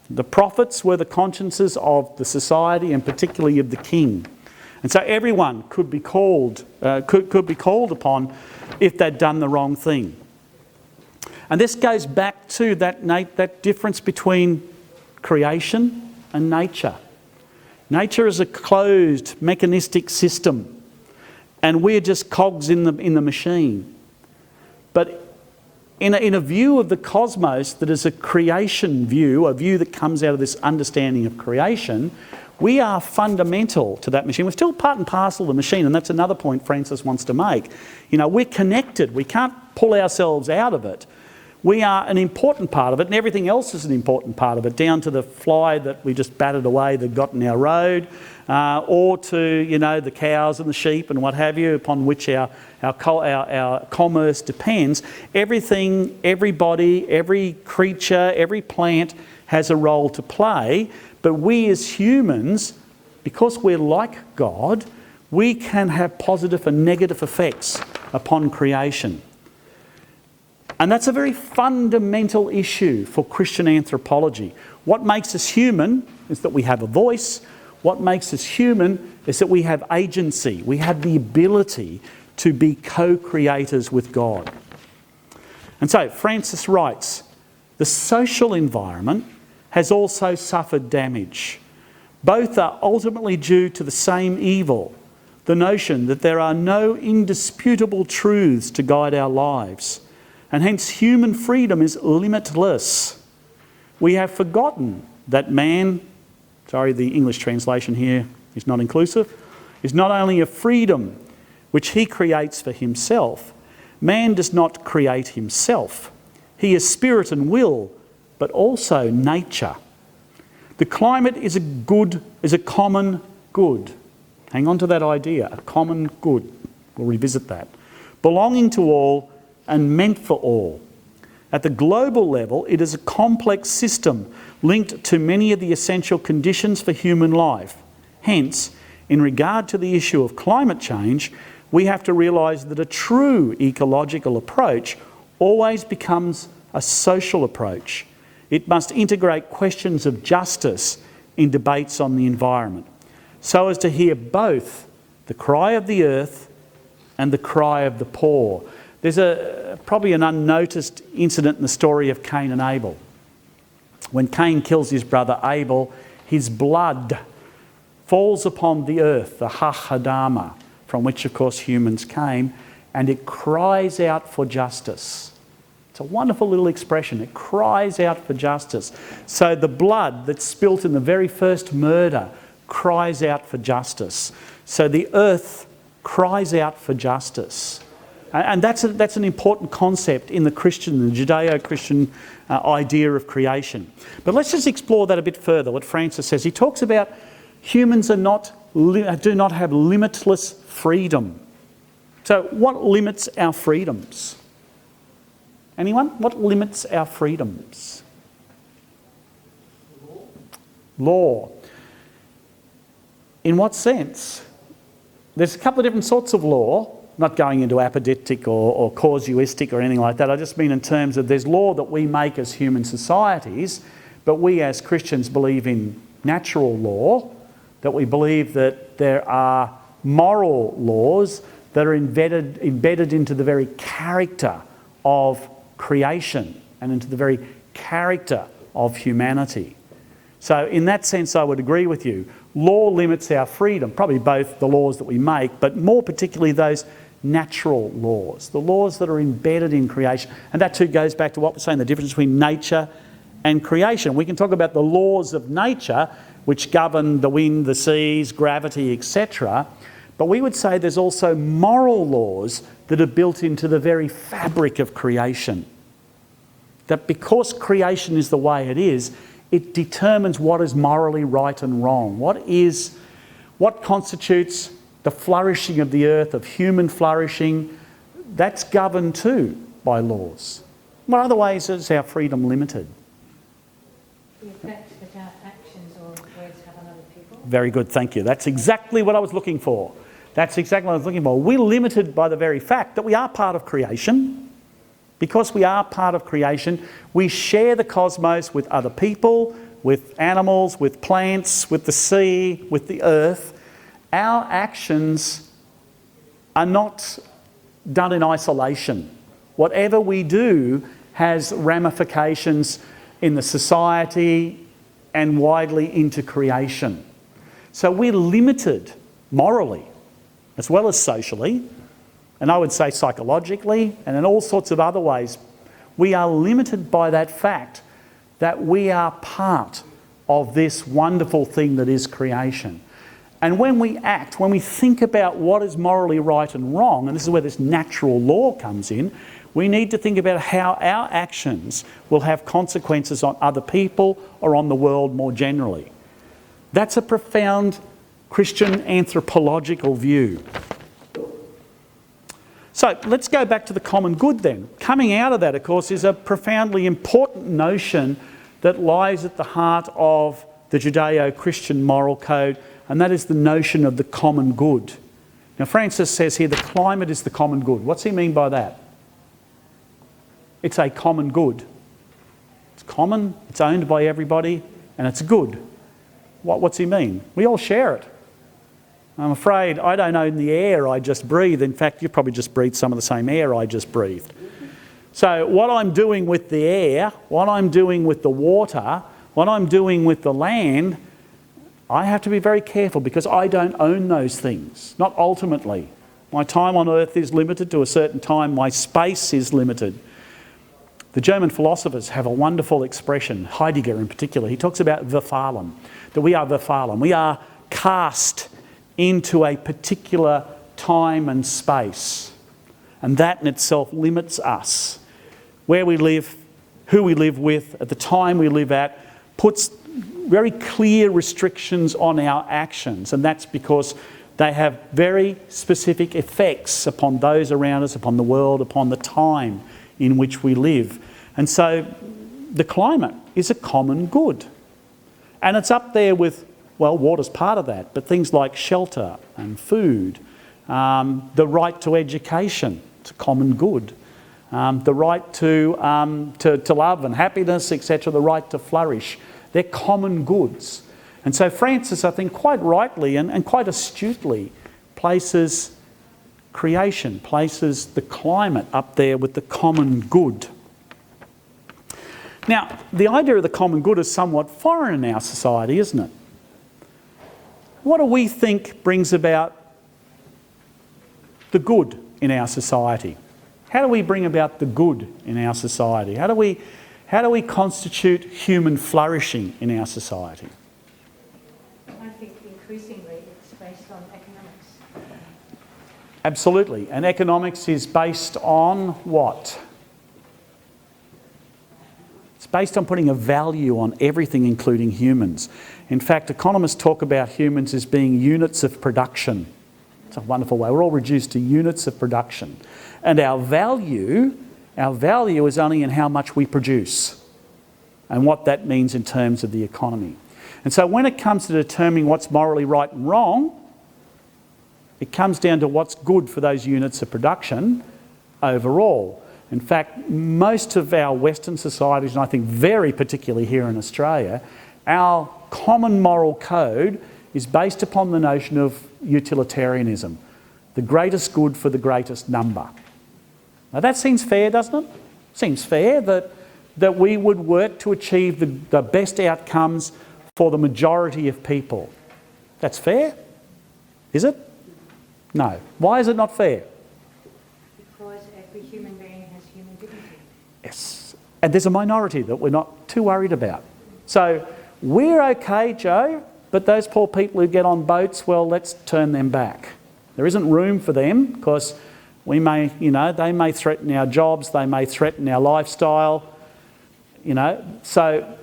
The prophets were the consciences of the society and particularly of the king. And so everyone could be called upon if they'd done the wrong thing. And this goes back to that difference between creation and nature. Nature is a closed, mechanistic system, and we're just cogs in the machine. But in a view of the cosmos that is a creation view, a view that comes out of this understanding of creation, we are fundamental to that machine. We're still part and parcel of the machine, and that's another point Francis wants to make. We're connected. We can't pull ourselves out of it. We are an important part of it, and everything else is an important part of it, down to the fly that we just batted away that got in our road, or to the cows and the sheep and what have you, upon which our commerce depends. Everything, everybody, every creature, every plant has a role to play. But we as humans, because we're like God, we can have positive and negative effects upon creation. And that's a very fundamental issue for Christian anthropology. What makes us human is that we have a voice. What makes us human is that we have agency. We have the ability to be co-creators with God. And so Francis writes, the social environment has also suffered damage. Both are ultimately due to the same evil, the notion that there are no indisputable truths to guide our lives, and hence human freedom is limitless. We have forgotten that man, the English translation here is not inclusive, is not only a freedom which he creates for himself. Man does not create himself. He is spirit and will, but also nature. The climate is a common good. Hang on to that idea, a common good. We'll revisit that. Belonging to all and meant for all. At the global level, it is a complex system linked to many of the essential conditions for human life. Hence, in regard to the issue of climate change, we have to realise that a true ecological approach always becomes a social approach. It must integrate questions of justice in debates on the environment, so as to hear both the cry of the earth and the cry of the poor. There's probably an unnoticed incident in the story of Cain and Abel. When Cain kills his brother Abel, his blood falls upon the earth, the Ha-Hadama, from which of course humans came, and it cries out for justice. It's a wonderful little expression. It cries out for justice. So the blood that's spilt in the very first murder cries out for justice. So the earth cries out for justice. And that's an important concept in the Judeo-Christian idea of creation. But let's just explore that a bit further, what Francis says. He talks about humans do not have limitless freedom. So what limits our freedoms? Anyone? What limits our freedoms? Law. In what sense? There's a couple of different sorts of law, not going into apodictic or casuistic or anything like that. I just mean in terms of there's law that we make as human societies, but we as Christians believe in natural law, that we believe that there are moral laws that are embedded into the very character of creation and into the very character of humanity. So in that sense, I would agree with you. Law limits our freedom, probably both the laws that we make, but more particularly those natural laws, the laws that are embedded in creation. And that too goes back to what we're saying, the difference between nature and creation. We can talk about the laws of nature, which govern the wind, the seas, gravity, etc. But we would say there's also moral laws that are built into the very fabric of creation. That because creation is the way it is, it determines what is morally right and wrong. What constitutes the flourishing of the earth, of human flourishing, that's governed too by laws. What other ways is our freedom limited? The effect that our actions or words have on other people. Very good, thank you. That's exactly what I was looking for. We're limited by the very fact that we are part of creation. Because we are part of creation, we share the cosmos with other people, with animals, with plants, with the sea, with the earth. Our actions are not done in isolation. Whatever we do has ramifications in the society and widely into creation. So we're limited morally as well as socially, and I would say psychologically, and in all sorts of other ways. We are limited by that fact that we are part of this wonderful thing that is creation. And when we act, when we think about what is morally right and wrong, and this is where this natural law comes in, we need to think about how our actions will have consequences on other people or on the world more generally. That's a profound Christian anthropological view. So let's go back to the common good then. Coming out of that, of course, is a profoundly important notion that lies at the heart of the Judeo-Christian moral code, and that is the notion of the common good. Now, Francis says here the climate is the common good. What's he mean by that? It's a common good. It's common, it's owned by everybody, and it's good. What's he mean? We all share it. I'm afraid I don't own the air I just breathe. In fact, you probably just breathed some of the same air I just breathed. So what I'm doing with the air, what I'm doing with the water, what I'm doing with the land, I have to be very careful because I don't own those things, not ultimately. My time on earth is limited to a certain time. My space is limited. The German philosophers have a wonderful expression, Heidegger in particular. He talks about Verfallen, that we are Verfallen. We are cast into a particular time and space. And that in itself limits us. Where we live, who we live with, at the time we live at, puts very clear restrictions on our actions. And that's because they have very specific effects upon those around us, upon the world, upon the time in which we live. And so the climate is a common good. And it's up there with, well, water's part of that, but things like shelter and food the right to education, it's a common good. The right to love and happiness, etc., the right to flourish. They're common goods. And so Francis, I think, quite rightly and quite astutely places creation, places the climate up there with the common good. Now, the idea of the common good is somewhat foreign in our society, isn't it? What do we think brings about the good in our society? How do we bring about the good in our society? How do we constitute human flourishing in our society? I think increasingly it's based on economics. Absolutely. And economics is based on what? It's based on putting a value on everything, including humans. In fact, economists talk about humans as being units of production. It's a wonderful way. We're all reduced to units of production. And our value is only in how much we produce and what that means in terms of the economy. And so when it comes to determining what's morally right and wrong, it comes down to what's good for those units of production overall. In fact, most of our Western societies, and I think very particularly here in Australia, our common moral code is based upon the notion of utilitarianism, the greatest good for the greatest number. Now that seems fair, doesn't it? Seems fair that we would work to achieve the best outcomes for the majority of people. That's fair? Is it? No. Why is it not fair? Because every human being has human dignity. Yes. And there's a minority that we're not too worried about. So we're okay, Joe, but those poor people who get on boats, well, let's turn them back. There isn't room for them because they may threaten our jobs, they may threaten our lifestyle, so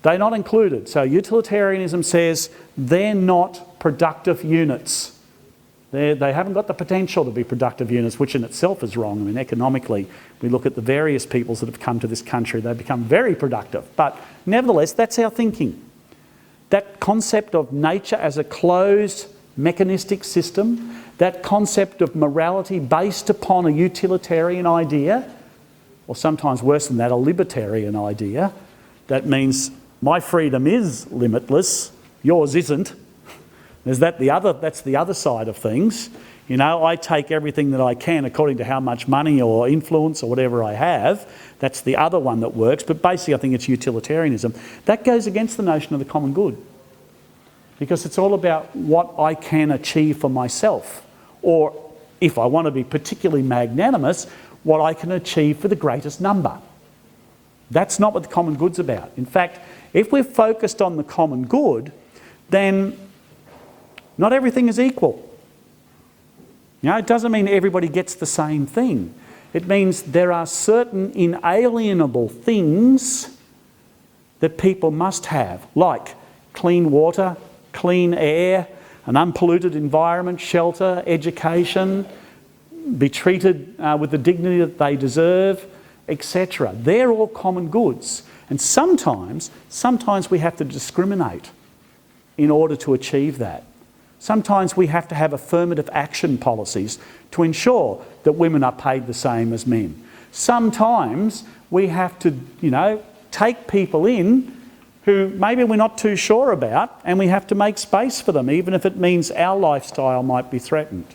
they're not included. So utilitarianism says they're not productive units. They haven't got the potential to be productive units, which in itself is wrong. I mean, economically, we look at the various peoples that have come to this country, they've become very productive. But nevertheless, that's our thinking. That concept of nature as a closed mechanistic system, that concept of morality based upon a utilitarian idea, or sometimes worse than that, a libertarian idea, that means my freedom is limitless, yours isn't. That's the other side of things. I take everything that I can according to how much money or influence or whatever I have. That's the other one that works. But basically I think it's utilitarianism. That goes against the notion of the common good. Because it's all about what I can achieve for myself. Or, if I want to be particularly magnanimous, what I can achieve for the greatest number. That's not what the common good's about. In fact, if we're focused on the common good, then not everything is equal. It doesn't mean everybody gets the same thing. It means there are certain inalienable things that people must have, like clean water, clean air, an unpolluted environment, shelter, education, be treated with the dignity that they deserve, etc. They're all common goods. And sometimes we have to discriminate in order to achieve that. Sometimes we have to have affirmative action policies to ensure that women are paid the same as men. Sometimes we have to, take people in who maybe we're not too sure about, and we have to make space for them, even if it means our lifestyle might be threatened.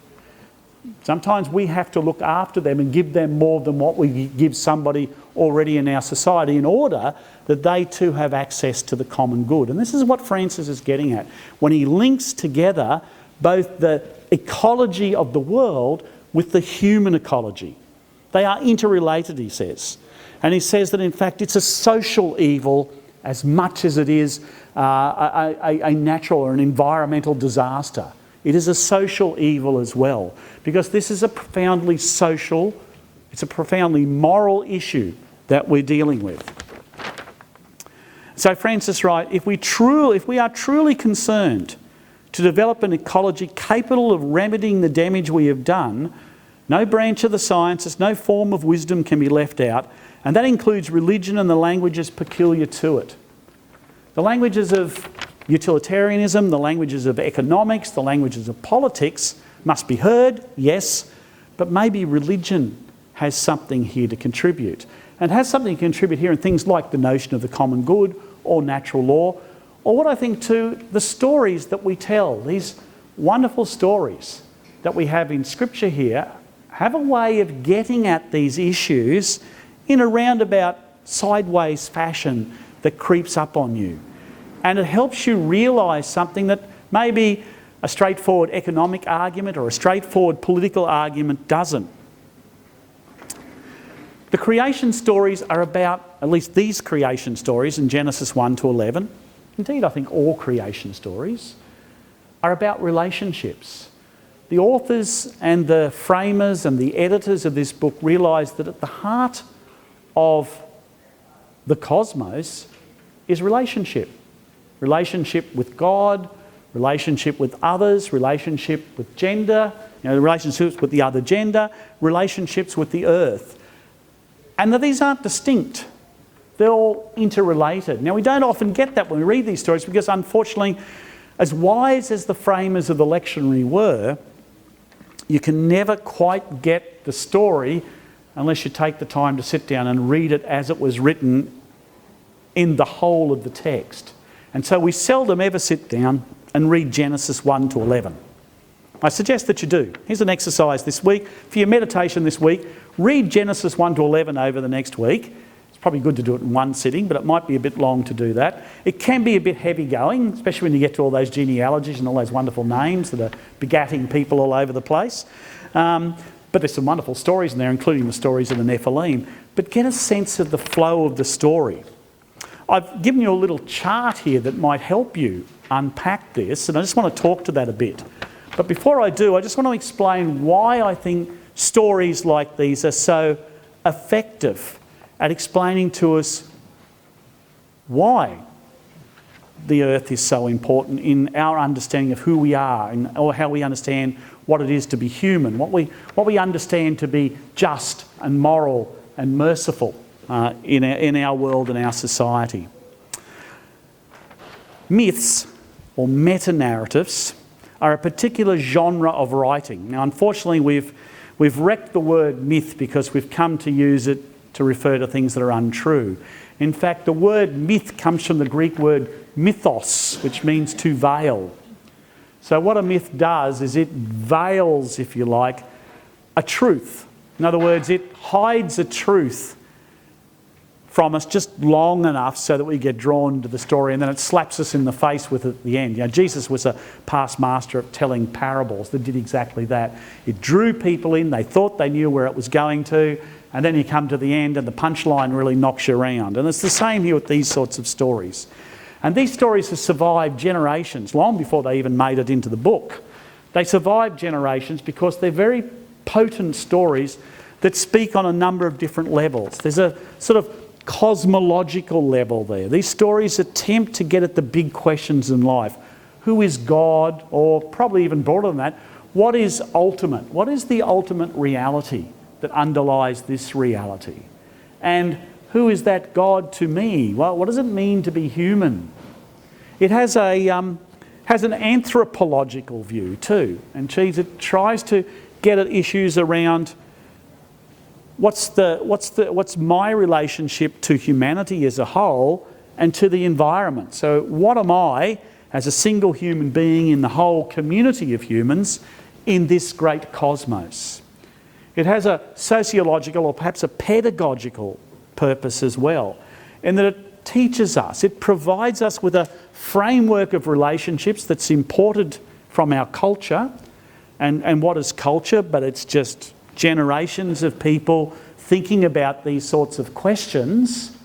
Sometimes we have to look after them and give them more than what we give somebody already in our society in order that they too have access to the common good. And this is what Francis is getting at when he links together both the ecology of the world with the human ecology. They are interrelated, he says. And he says that in fact it's a social evil as much as it is a natural or an environmental disaster. It is a social evil as well, because this is a profoundly social, it's a profoundly moral issue that we're dealing with. So Francis writes, if we are truly concerned to develop an ecology capable of remedying the damage we have done, no branch of the sciences, no form of wisdom can be left out, and that includes religion and the languages peculiar to it. The languages of utilitarianism, the languages of economics, the languages of politics must be heard, yes, but maybe religion has something here to contribute. And has something to contribute here in things like the notion of the common good or natural law, or what I think too, the stories that we tell, these wonderful stories that we have in Scripture here, have a way of getting at these issues in a roundabout, sideways fashion that creeps up on you. And it helps you realise something that maybe a straightforward economic argument or a straightforward political argument doesn't. The creation stories are about, at least these creation stories in Genesis 1 to 11, indeed I think all creation stories, are about relationships. The authors and the framers and the editors of this book realised that at the heart of the cosmos is relationship. Relationship with God, relationship with others, relationship with gender, relationships with the other gender, relationships with the earth. And that these aren't distinct. They're all interrelated. Now, we don't often get that when we read these stories because, unfortunately, as wise as the framers of the lectionary were, you can never quite get the story unless you take the time to sit down and read it as it was written in the whole of the text. And so we seldom ever sit down and read Genesis 1 to 11. I suggest that you do. Here's an exercise this week. For your meditation this week, read Genesis 1 to 11 over the next week. It's probably good to do it in one sitting, but it might be a bit long to do that. It can be a bit heavy going, especially when you get to all those genealogies and all those wonderful names that are begatting people all over the place. But there's some wonderful stories in there, including the stories of the Nephilim. But get a sense of the flow of the story. I've given you a little chart here that might help you unpack this, and I just want to talk to that a bit. But before I do, I just want to explain why I think stories like these are so effective at explaining to us why the earth is so important in our understanding of who we are or how we understand what it is to be human, what we understand to be just and moral and merciful in our world and our society. Myths or meta-narratives are a particular genre of writing. Now, unfortunately, we've wrecked the word myth because we've come to use it to refer to things that are untrue. In fact, the word myth comes from the Greek word mythos, which means to veil. So what a myth does is it veils, if you like, a truth. In other words, it hides a truth from us just long enough so that we get drawn to the story, and then it slaps us in the face with it at the end. Jesus was a past master of telling parables that did exactly that. It drew people in, they thought they knew where it was going to, and then you come to the end and the punchline really knocks you around. And it's the same here with these sorts of stories. And these stories have survived generations, long before they even made it into the book. They survived generations because they're very potent stories that speak on a number of different levels. There's a sort of cosmological level there. These stories attempt to get at the big questions in life. Who is God? Or probably even broader than that, what is ultimate? What is the ultimate reality that underlies this reality? And who is that God to me? Well, what does it mean to be human? It has an anthropological view too, and it tries to get at issues around what's my relationship to humanity as a whole and to the environment. So what am I as a single human being in the whole community of humans in this great cosmos? It has a sociological or perhaps a pedagogical purpose as well, in that it teaches us, it provides us with a framework of relationships that's imported from our culture. And what is culture? But it's just generations of people thinking about these sorts of questions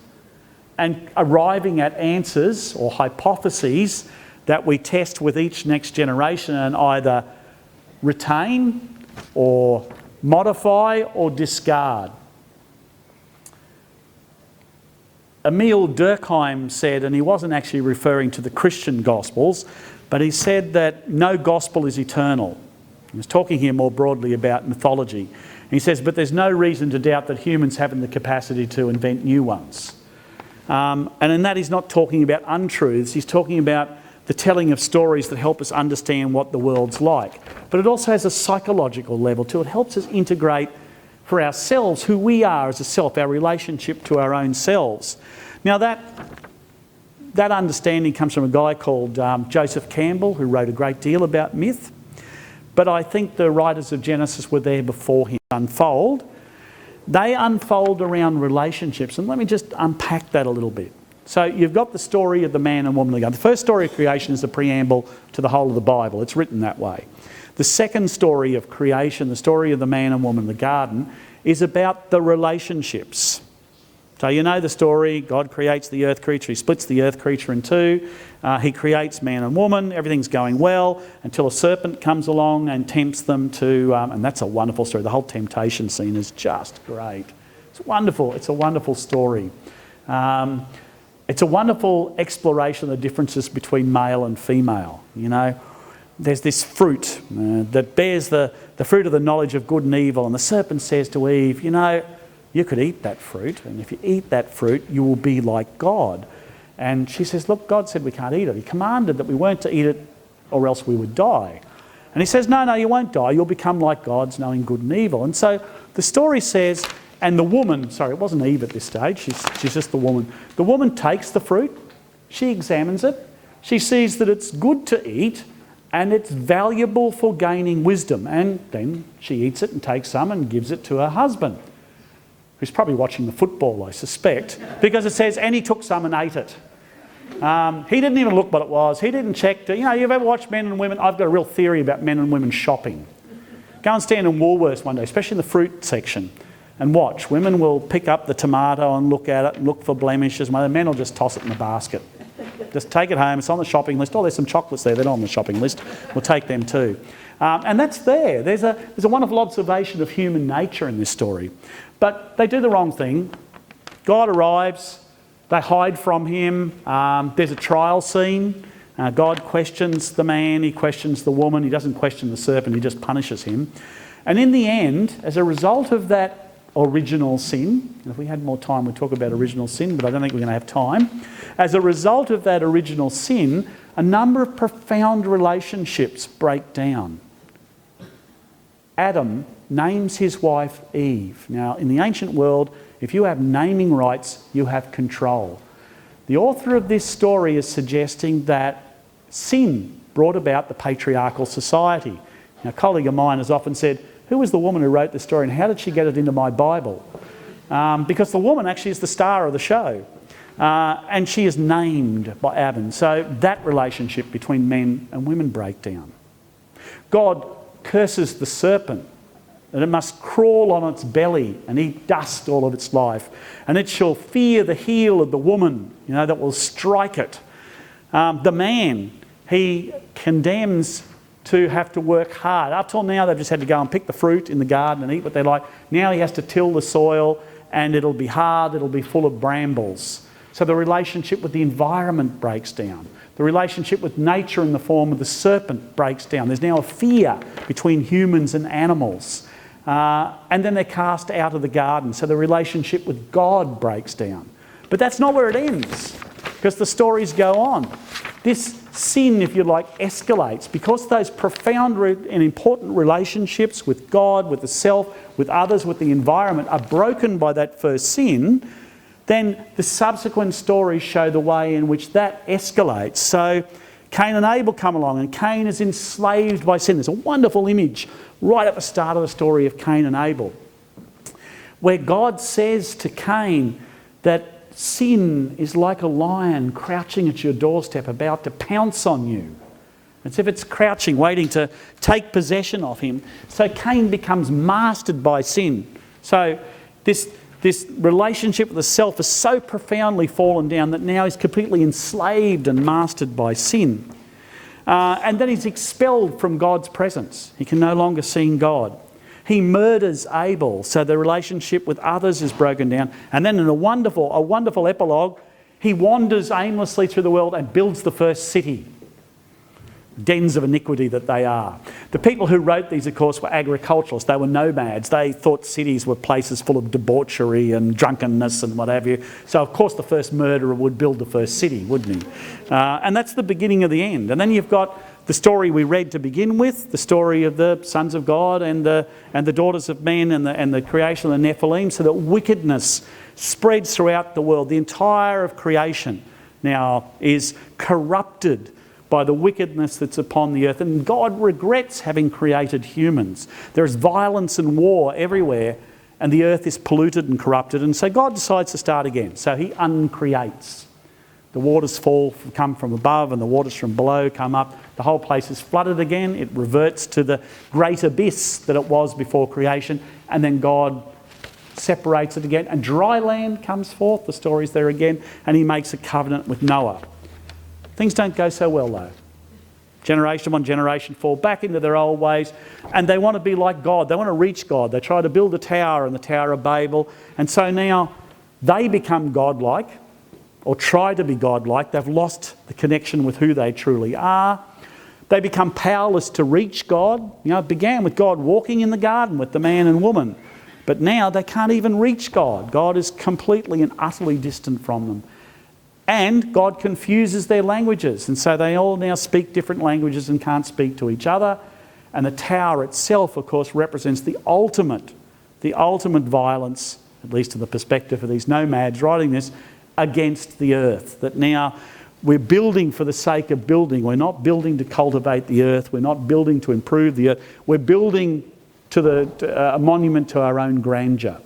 and arriving at answers or hypotheses that we test with each next generation and either retain or modify or discard. Emil Durkheim said, and he wasn't actually referring to the Christian Gospels, but he said that no gospel is eternal. He was talking here more broadly about mythology. And he says, but there's no reason to doubt that humans have the capacity to invent new ones. And in that he's not talking about untruths, he's talking about the telling of stories that help us understand what the world's like. But it also has a psychological level too. It helps us integrate for ourselves who we are as a self, our relationship to our own selves. Now that understanding comes from a guy called Joseph Campbell, who wrote a great deal about myth. But I think the writers of Genesis were there before him. They unfold around relationships. And let me just unpack that a little bit. So you've got the story of the man and woman of God. The first story of creation is the preamble to the whole of the Bible. It's written that way. The second story of creation, the story of the man and woman in the garden, is about the relationships. So you know the story. God creates the earth creature. He splits the earth creature in two. He creates man and woman. Everything's going well until a serpent comes along and tempts them to... and that's a wonderful story. The whole temptation scene is just great. It's wonderful. It's a wonderful story. It's a wonderful exploration of the differences between male and female. You know, there's this fruit that bears the fruit of the knowledge of good and evil. And the serpent says to Eve, you know, you could eat that fruit, and if you eat that fruit, you will be like God. And she says, look, God said we can't eat it. He commanded that we weren't to eat it or else we would die. And he says, no, you won't die. You'll become like gods, knowing good and evil. And so the story says, and the woman, sorry, it wasn't Eve at this stage, she's just the woman. The woman takes the fruit, she examines it, she sees that it's good to eat and it's valuable for gaining wisdom. And then she eats it and takes some and gives it to her husband, who's probably watching the football, I suspect, because it says, and he took some and ate it. He didn't even look what it was. He didn't check. You know, you've ever watched men and women? I've got a real theory about men and women shopping. Go and stand in Woolworths one day, especially in the fruit section, and watch. Women will pick up the tomato and look at it and look for blemishes. The men will just toss it in the basket. Just take it home. It's on the shopping list. Oh, there's some chocolates there. They're not on the shopping list. We'll take them too. And that's there. There's a wonderful observation of human nature in this story. But they do the wrong thing. God arrives. They hide from him. There's a trial scene. God questions the man. He questions the woman. He doesn't question the serpent. He just punishes him. And in the end, as a result of that original sin, if we had more time we'd talk about original sin, but I don't think we're going to have time. As a result of that original sin, a number of profound relationships break down. Adam names his wife Eve. Now, in the ancient world, if you have naming rights, you have control. The author of this story is suggesting that sin brought about the patriarchal society. Now, a colleague of mine has often said, who was the woman who wrote the story and how did she get it into my Bible? Because the woman actually is the star of the show. And she is named by Adam. So that relationship between men and women break down. God curses the serpent, that it must crawl on its belly and eat dust all of its life. And it shall fear the heel of the woman, you know, that will strike it. The man, he condemns to have to work hard. Up till now, they've just had to go and pick the fruit in the garden and eat what they like. Now he has to till the soil and it'll be hard, it'll be full of brambles. So the relationship with the environment breaks down. The relationship with nature in the form of the serpent breaks down. There's now a fear between humans and animals. And then they're cast out of the garden. So the relationship with God breaks down. But that's not where it ends, because the stories go on. This sin, if you like, escalates because those profound and important relationships with God, with the self, with others, with the environment are broken by that first sin. Then the subsequent stories show the way in which that escalates. So Cain and Abel come along and Cain is enslaved by sin. There's a wonderful image right at the start of the story of Cain and Abel, where God says to Cain that sin is like a lion crouching at your doorstep about to pounce on you. It's as if it's crouching, waiting to take possession of him. So Cain becomes mastered by sin. So this relationship with the self is so profoundly fallen down that now he's completely enslaved and mastered by sin. And then he's expelled from God's presence. He can no longer see God. He murders Abel, so the relationship with others is broken down. And then in a wonderful epilogue, he wanders aimlessly through the world and builds the first city. dens of iniquity that they are. The people who wrote these, of course, were agriculturalists. They were nomads. They thought cities were places full of debauchery and drunkenness and what have you. So, of course, the first murderer would build the first city, wouldn't he? And that's the beginning of the end. And then you've got the story we read to begin with, the story of the sons of God and the daughters of men and the creation of the Nephilim, so that wickedness spreads throughout the world. The entire of creation now is corrupted by the wickedness that's upon the earth. And God regrets having created humans. There is violence and war everywhere, and the earth is polluted and corrupted. And so God decides to start again. So he uncreates. The waters come from above, and the waters from below come up. The whole place is flooded again. It reverts to the great abyss that it was before creation. And then God separates it again. And dry land comes forth. The story's there again. And he makes a covenant with Noah. Things don't go so well though. Generation one, generation fall back into their old ways, and they want to be like God. They want to reach God. They try to build a tower in the Tower of Babel, and so now they become godlike, or try to be godlike. They've lost the connection with who they truly are. They become powerless to reach God. You know, it began with God walking in the garden with the man and woman, but now they can't even reach God. God is completely and utterly distant from them. And God confuses their languages, and so they all now speak different languages and can't speak to each other. And the tower itself, of course, represents the ultimate violence, at least in the perspective of these nomads writing this, against the earth. That now we're building for the sake of building. We're not building to cultivate the earth. We're not building to improve the earth. We're building to a monument to our own grandeur.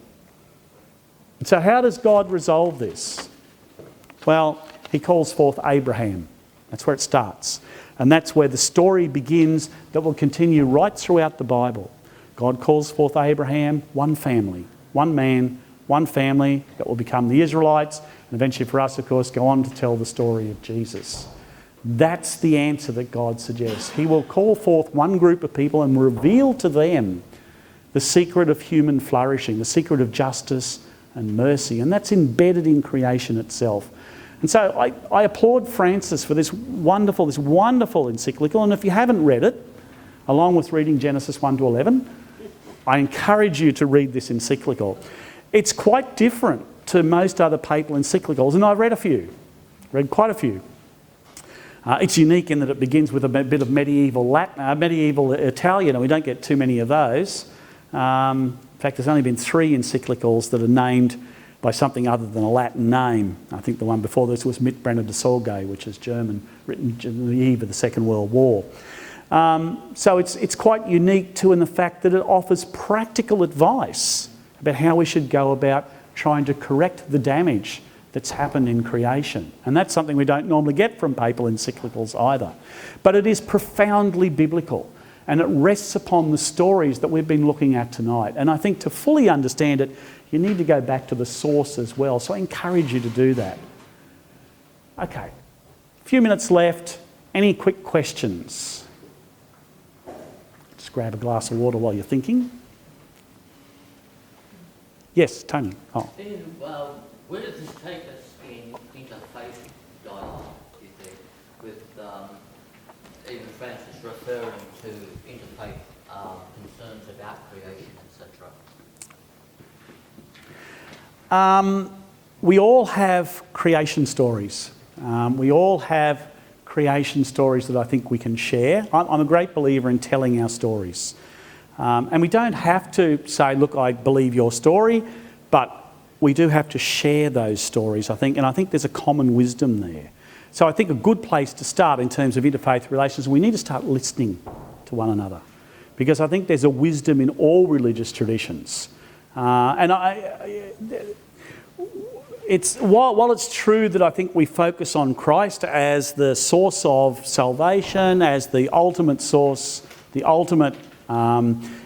And so how does God resolve this? Well, he calls forth Abraham. That's where it starts. And that's where the story begins that will continue right throughout the Bible. God calls forth Abraham, one family, one man, one family that will become the Israelites, and eventually for us, of course, go on to tell the story of Jesus. That's the answer that God suggests. He will call forth one group of people and reveal to them the secret of human flourishing, the secret of justice and mercy, and that's embedded in creation itself. And so I applaud Francis for this wonderful encyclical, and if you haven't read it, along with reading Genesis 1 to 11, I encourage you to read this encyclical. It's quite different to most other papal encyclicals, and I've read quite a few. It's unique in that it begins with a bit of medieval Italian, and we don't get too many of those. In fact, there's only been 3 encyclicals that are named by something other than a Latin name. I think the one before this was Mit Brenner de Sorge, which is German, written on the eve of the Second World War. So it's quite unique too in the fact that it offers practical advice about how we should go about trying to correct the damage that's happened in creation. And that's something we don't normally get from papal encyclicals either. But it is profoundly biblical, and it rests upon the stories that we've been looking at tonight. And I think to fully understand it, you need to go back to the source as well. So I encourage you to do that. Okay, a few minutes left. Any quick questions? Just grab a glass of water while you're thinking. Yes, Tony. Oh. Where does this take us in interfaith dialogue, you think, with even Francis referring to interfaith concerns about creation, etc.? We all have creation stories. We all have creation stories that I think we can share. I'm a great believer in telling our stories. And we don't have to say, look, I believe your story, but we do have to share those stories, I think, and I think there's a common wisdom there. So I think a good place to start in terms of interfaith relations, we need to start listening to one another, because I think there's a wisdom in all religious traditions. While it's true that I think we focus on Christ as the source of salvation, as the ultimate source, the ultimate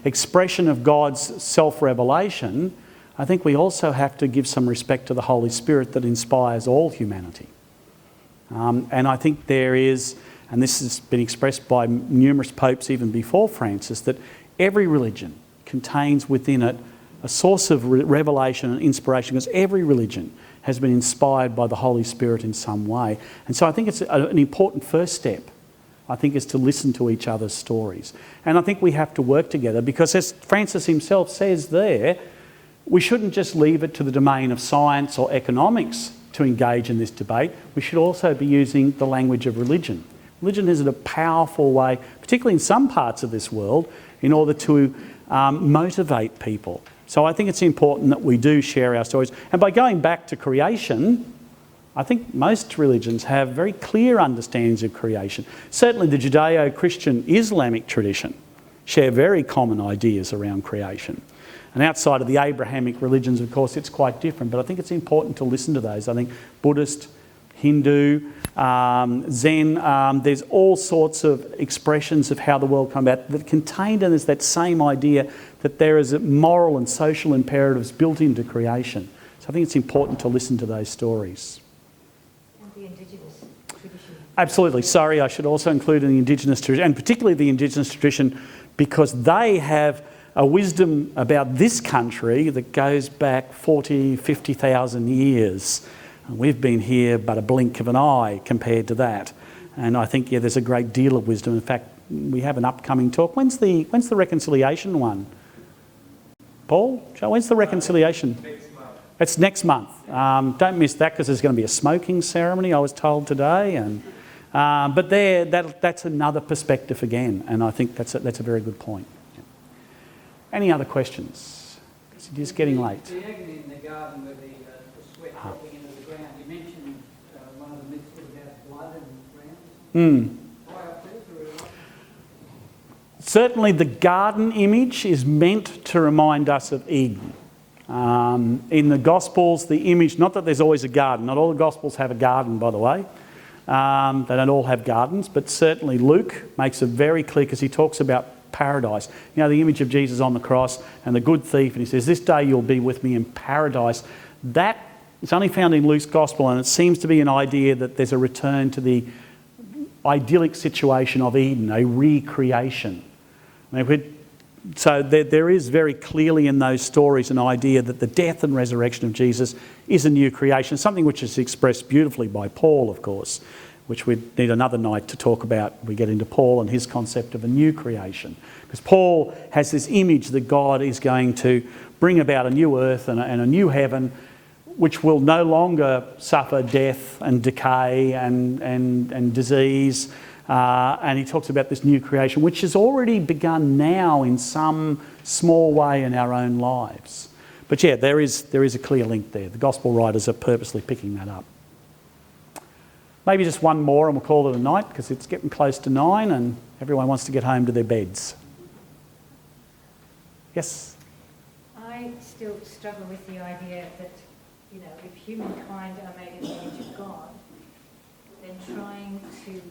expression of God's self-revelation, I think we also have to give some respect to the Holy Spirit that inspires all humanity. And I think there is, and this has been expressed by numerous popes even before Francis, that every religion contains within it a source of revelation and inspiration, because every religion has been inspired by the Holy Spirit in some way. And so I think it's an important first step, I think, is to listen to each other's stories. And I think we have to work together because, as Francis himself says there, we shouldn't just leave it to the domain of science or economics to engage in this debate. We should also be using the language of religion. Religion is a powerful way, particularly in some parts of this world, in order to motivate people. So I think it's important that we do share our stories. And by going back to creation, I think most religions have very clear understandings of creation. Certainly the Judeo-Christian Islamic tradition share very common ideas around creation. And outside of the Abrahamic religions, of course, it's quite different. But I think it's important to listen to those. I think Buddhist, Hindu, Zen, there's all sorts of expressions of how the world came about that contained in is that same idea that there is moral and social imperatives built into creation. So I think it's important to listen to those stories. And the Indigenous tradition. Absolutely. Sorry, I should also include the Indigenous tradition, and particularly the Indigenous tradition, because they have a wisdom about this country that goes back 40, 50,000 years. And we've been here but a blink of an eye compared to that. And I think, there's a great deal of wisdom. In fact, we have an upcoming talk. When's the reconciliation one? Paul? Joe, when's the reconciliation? Next month. It's next month. Don't miss that because there's going to be a smoking ceremony, I was told today. And but that's another perspective again. And I think that's a very good point. Any other questions? Because it is getting late. The agony in the garden with the sweat dropping into the ground, you mentioned one of the myths was about blood and ground. Why up there? Certainly the garden image is meant to remind us of Eden. In the Gospels, the image, not that there's always a garden, not all the Gospels have a garden, by the way. They don't all have gardens, but certainly Luke makes it very clear because he talks about paradise. The image of Jesus on the cross and the good thief, and he says, "This day you'll be with me in paradise." That is only found in Luke's Gospel, and it seems to be an idea that there's a return to the idyllic situation of Eden, a recreation. So there is very clearly in those stories an idea that the death and resurrection of Jesus is a new creation, something which is expressed beautifully by Paul, of course, which we need another night to talk about. We get into Paul and his concept of a new creation. Because Paul has this image that God is going to bring about a new earth and a new heaven, which will no longer suffer death and decay and disease. And he talks about this new creation, which has already begun now in some small way in our own lives. But there is a clear link there. The gospel writers are purposely picking that up. Maybe just one more and we'll call it a night because it's getting close to 9 and everyone wants to get home to their beds. Yes? I still struggle with the idea that, if humankind are made in the image of God, then trying to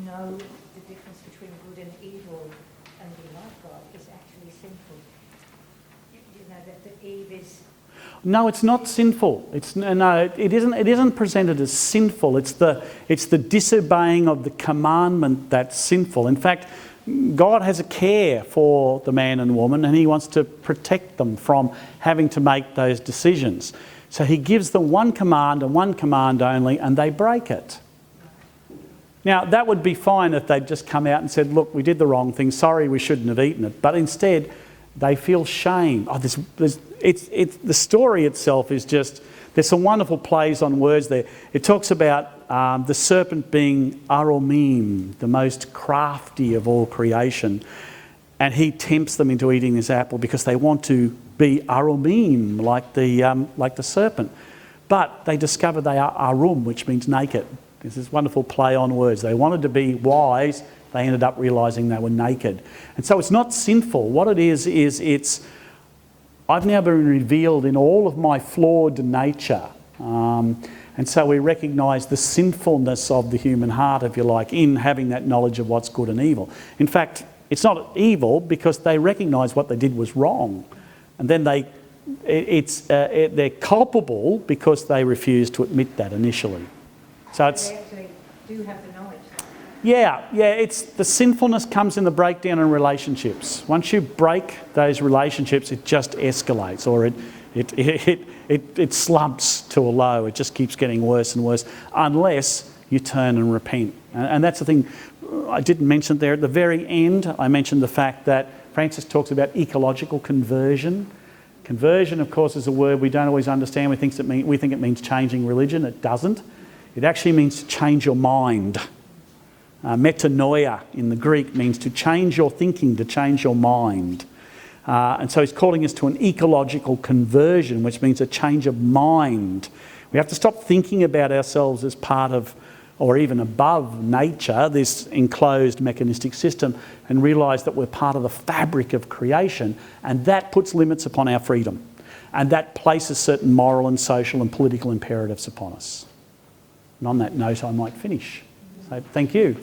know the difference between good and evil and be like God is actually sinful. That Eve is... No, it's not sinful. It isn't presented as sinful. It's the disobeying of the commandment that's sinful. In fact, God has a care for the man and woman and he wants to protect them from having to make those decisions. So he gives them one command and one command only and they break it. Now, that would be fine if they'd just come out and said, "Look, we did the wrong thing. Sorry, we shouldn't have eaten it." But instead, they feel shame. The story itself is just, there's some wonderful plays on words there. It talks about the serpent being Aromim, the most crafty of all creation. And he tempts them into eating this apple because they want to be Aromim, like the serpent. But they discover they are Arum, which means naked. It's this wonderful play on words. They wanted to be wise. They ended up realising they were naked. And so it's not sinful. What it is it's, I've now been revealed in all of my flawed nature. And so we recognise the sinfulness of the human heart, if you like, in having that knowledge of what's good and evil. In fact, it's not evil because they recognise what they did was wrong. And then they're culpable because they refused to admit that initially. So it's... They actually do have the knowledge. Yeah, it's the sinfulness comes in the breakdown in relationships. Once you break those relationships, it just escalates, or it slumps to a low. It just keeps getting worse and worse unless you turn and repent. And that's the thing. I didn't mention there at the very end, I mentioned the fact that Francis talks about ecological conversion. Conversion, of course, is a word we don't always understand. We think it means changing religion. It doesn't. It actually means to change your mind. Metanoia in the Greek means to change your thinking, to change your mind. And so he's calling us to an ecological conversion, which means a change of mind. We have to stop thinking about ourselves as part of, or even above nature, this enclosed mechanistic system, and realise that we're part of the fabric of creation, and that puts limits upon our freedom. And that places certain moral and social and political imperatives upon us. And on that note, I might finish. So thank you.